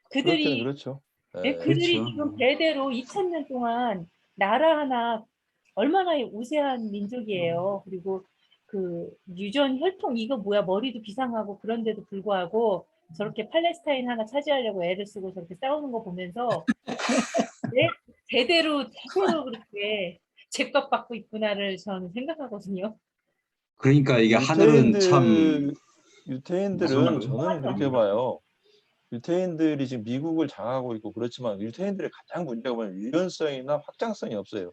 그렇기는 그들이 그렇죠. 네, 예. 그들이 그렇죠. 지금 대대로 2000년 동안 나라 하나 얼마나 우세한 민족이에요. 그리고 그 유전 혈통 이거 뭐야 머리도 비상하고 그런데도 불구하고 저렇게 팔레스타인 하나 차지하려고 애를 쓰고 저렇게 싸우는 거 보면서 네, 대대로 그렇게 죄값 받고 있구나를 저는 생각하거든요. 그러니까 이게 하늘은 참 유태인들은 무서운 저는 그렇게 봐요. 유태인들이 지금 미국을 장악하고 있고 그렇지만 유태인들의 가장 문제가 뭐냐면 유연성이나 확장성이 없어요.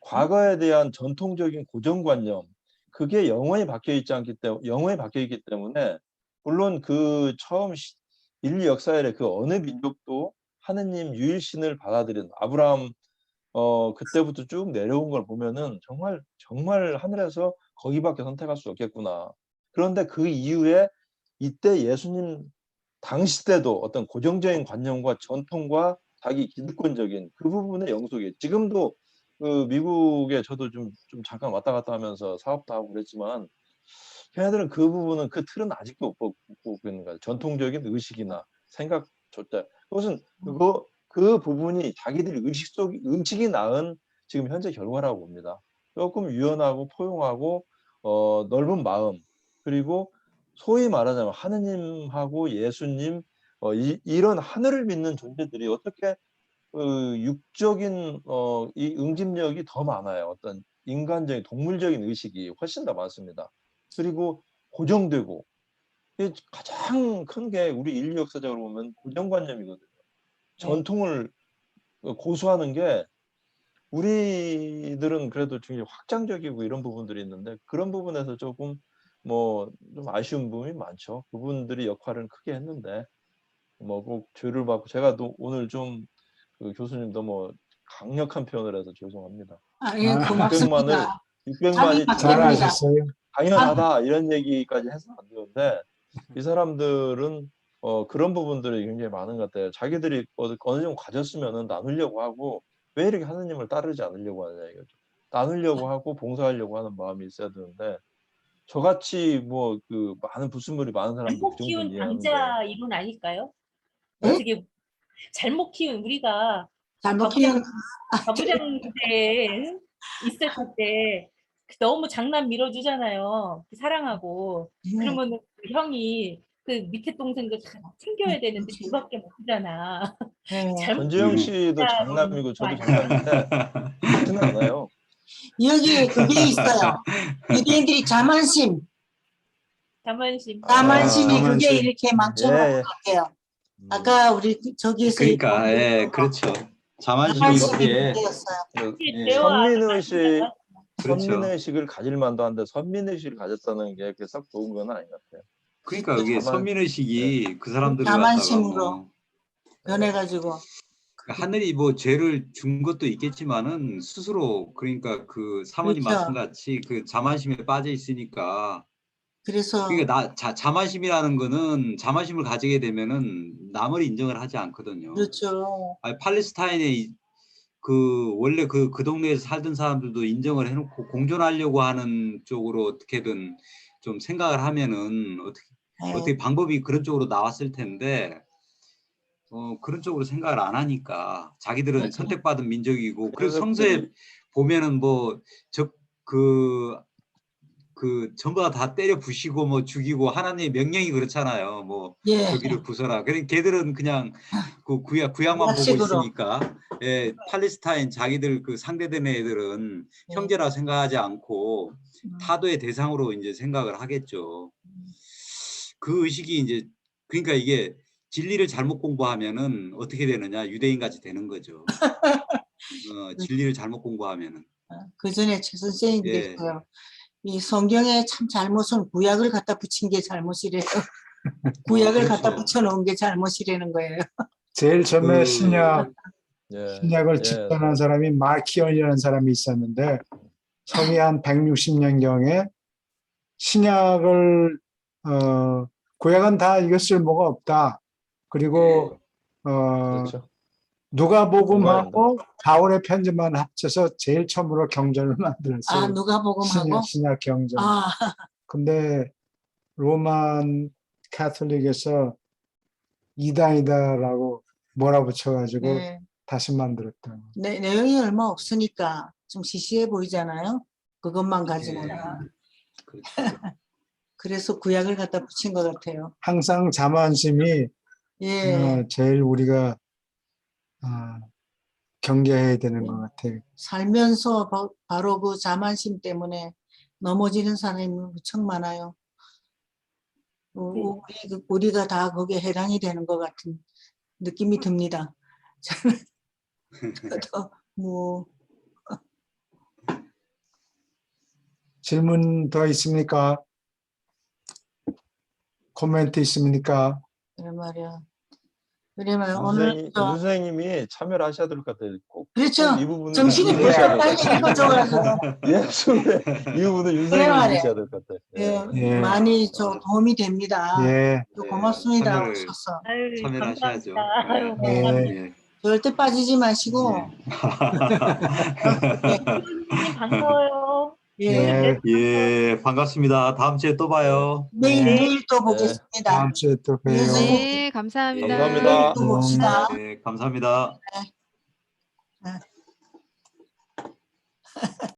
과거에 대한 전통적인 고정관념, 그게 영원히 바뀌어 있기 때문에 물론 그 처음 인류 역사에 그 어느 민족도 하느님 유일신을 받아들인 아브라함 그때부터 쭉 내려온 걸 보면은 정말 하늘에서 거기밖에 선택할 수 없겠구나. 그런데 그 이후에 이때 예수님 당시 때도 어떤 고정적인 관념과 전통과 자기 기득권적인 그 부분의 영속이에요. 지금도 그 미국에 저도 좀 잠깐 왔다 갔다 하면서 사업도 하고 그랬지만 걔네들은 그 부분은 그 틀은 아직도 못 뽑고 있는 거예요. 전통적인 의식이나 생각조차. 그것은 그 부분이 자기들이 의식이 낳은 지금 현재 결과라고 봅니다. 조금 유연하고 포용하고 넓은 마음 그리고 소위 말하자면 하느님하고 예수님 이런 하늘을 믿는 존재들이 어떻게 육적인 이 응집력이 더 많아요. 어떤 인간적인 동물적인 의식이 훨씬 더 많습니다. 그리고 고정되고 이게 가장 큰 게 우리 인류 역사적으로 보면 고정관념이거든요. 전통을 고수하는 게 우리들은 그래도 굉장히 확장적이고 이런 부분들이 있는데 그런 부분에서 조금 좀 아쉬운 부분이 많죠. 그분들이 역할은 크게 했는데 꼭 죄를 받고 제가 또 오늘 좀 그 교수님 너무 강력한 표현을 해서 죄송합니다. 예, 고맙습니다. 600만이 바뀝니다. 잘하셨어요. 당연하다 이런 얘기까지 해서 안 되는데 이 사람들은 그런 부분들이 굉장히 많은 것 같아요. 자기들이 어느 정도 가졌으면은 나누려고 하고 왜 이렇게 하느님을 따르지 않으려고 하느냐 이거죠. 나누려고 하고 봉사하려고 하는 마음이 있어야 되는데 저같이 그 많은 불순물이 많은 사람도 그 잘못 정도 키운 이해하는데 당자 이론 아닐까요? 네? 어떻게 잘못 키운 우리가 잘못 키운 가부장 시대에 있을 때 너무 장난 밀어주잖아요. 사랑하고 그러면 그 형이 그 밑에 동생도 챙겨야 되는데 누밖에 못 주잖아. 잘못 전지영 키운 씨도 당자로는 장남이고 저도 아니야. 장남인데 그렇지는 않아요. 여기에 그게 있어요. 유대인들이 자만심이 자만심. 그게 이렇게 망쳐놓은 것 예. 같아요. 아까 우리 저기에서 그러니까 얘기한 그렇죠. 자만심이 자만심이 거기에 문제였어요. 예. 그렇죠. 선민의식을 가질 만도 한데 선민의식을 가졌다는 게 그게 썩 좋은 건 아닌 것 같아요. 그러니까 그게 자만- 선민의식이 그 사람들을 갖다가 자만심으로 변해가지고 하늘이 죄를 준 것도 있겠지만은 스스로 그러니까 그 사모님 그렇죠. 말씀같이 그 자만심에 빠져 있으니까 그래서 그러니까 자만심이라는 거는 자만심을 가지게 되면은 남을 인정을 하지 않거든요. 그렇죠. 아니, 팔레스타인에 원래 그 동네에서 살던 사람들도 인정을 해놓고 공존하려고 하는 쪽으로 어떻게든 좀 생각을 하면은 어떻게 방법이 그런 쪽으로 나왔을 텐데 그런 쪽으로 생각을 안 하니까 자기들은 맞아요. 선택받은 민족이고 그리고 그래서 성서에 보면은 전부 다 때려 부시고 죽이고 하나님의 명령이 그렇잖아요. 예. 저기를 부숴라. 그러니까 걔들은 그냥 그 구약만 보고 구약식으로. 있으니까 팔레스타인 자기들 그 상대되는 애들은 형제라 생각하지 않고 타도의 대상으로 이제 생각을 하겠죠. 그 의식이 이제 그러니까 이게 진리를 잘못 공부하면은 어떻게 되느냐 유대인 같이 되는 거죠. 진리를 잘못 공부하면은. 그 전에 최 선생님이 예. 그랬어요. 이 성경의 참 잘못은 구약을 갖다 붙인 게 잘못이래요. 구약을 갖다 그렇죠. 붙여놓은 게 잘못이라는 거예요. 제일 처음에 그- 신약을 예. 집권한 사람이 마키온이라는 사람이 있었는데 성이 한 160년경에 신약을 구약은 다 이거 쓸모가 없다. 그리고 그렇죠. 누가복음하고 바울의 편지만 합쳐서 제일 처음으로 경전을 만들었어요. 아, 누가복음하고? 신약 경전. 아, 근데 로만 카톨릭에서 이단이다라고 몰아붙여가지고 네. 다시 만들었다. 내용이 얼마 없으니까 좀 시시해 보이잖아요. 그것만 가지고는. 그렇죠. 그래서 구약을 갖다 붙인 것 같아요. 항상 자만심이 예, 제일 우리가 경계해야 되는 것 같아요. 살면서 바로 그 자만심 때문에 넘어지는 사람이 무척 많아요. 우리가 다 거기에 해당이 되는 것 같은 느낌이 듭니다. 저도 뭐 질문 더 있습니까? 코멘트 있습니까? 그래 말이야. 그래 말이야. 오늘 윤 선생님이 참여를 하셔야 될 것 같아요. 꼭 그렇죠. 이 부분은 정신이 읽으셔야 빨리 될 것 같아요. 읽어줘가지고 예, 선생님. 이 부분은 윤 그래 선생님이 말이에요. 읽으셔야 될 것 같아요. 예, 많이 저 도움이 됩니다. 예. 고맙습니다. 참여를- 오셔서. 아유, 참여를 하셔야죠. 감사합니다. 아유, 네. 감사합니다. 예. 절대 빠지지 마시고 선생님 반가워요. 예, 예. 예, 반갑습니다. 다음 주에 또 봐요. 내일 또 보겠습니다. 다음 주에 또 봬요. 예, 선생님. 네, 감사합니다. 감사합니다. 또 봅시다. 예, 감사합니다. 네.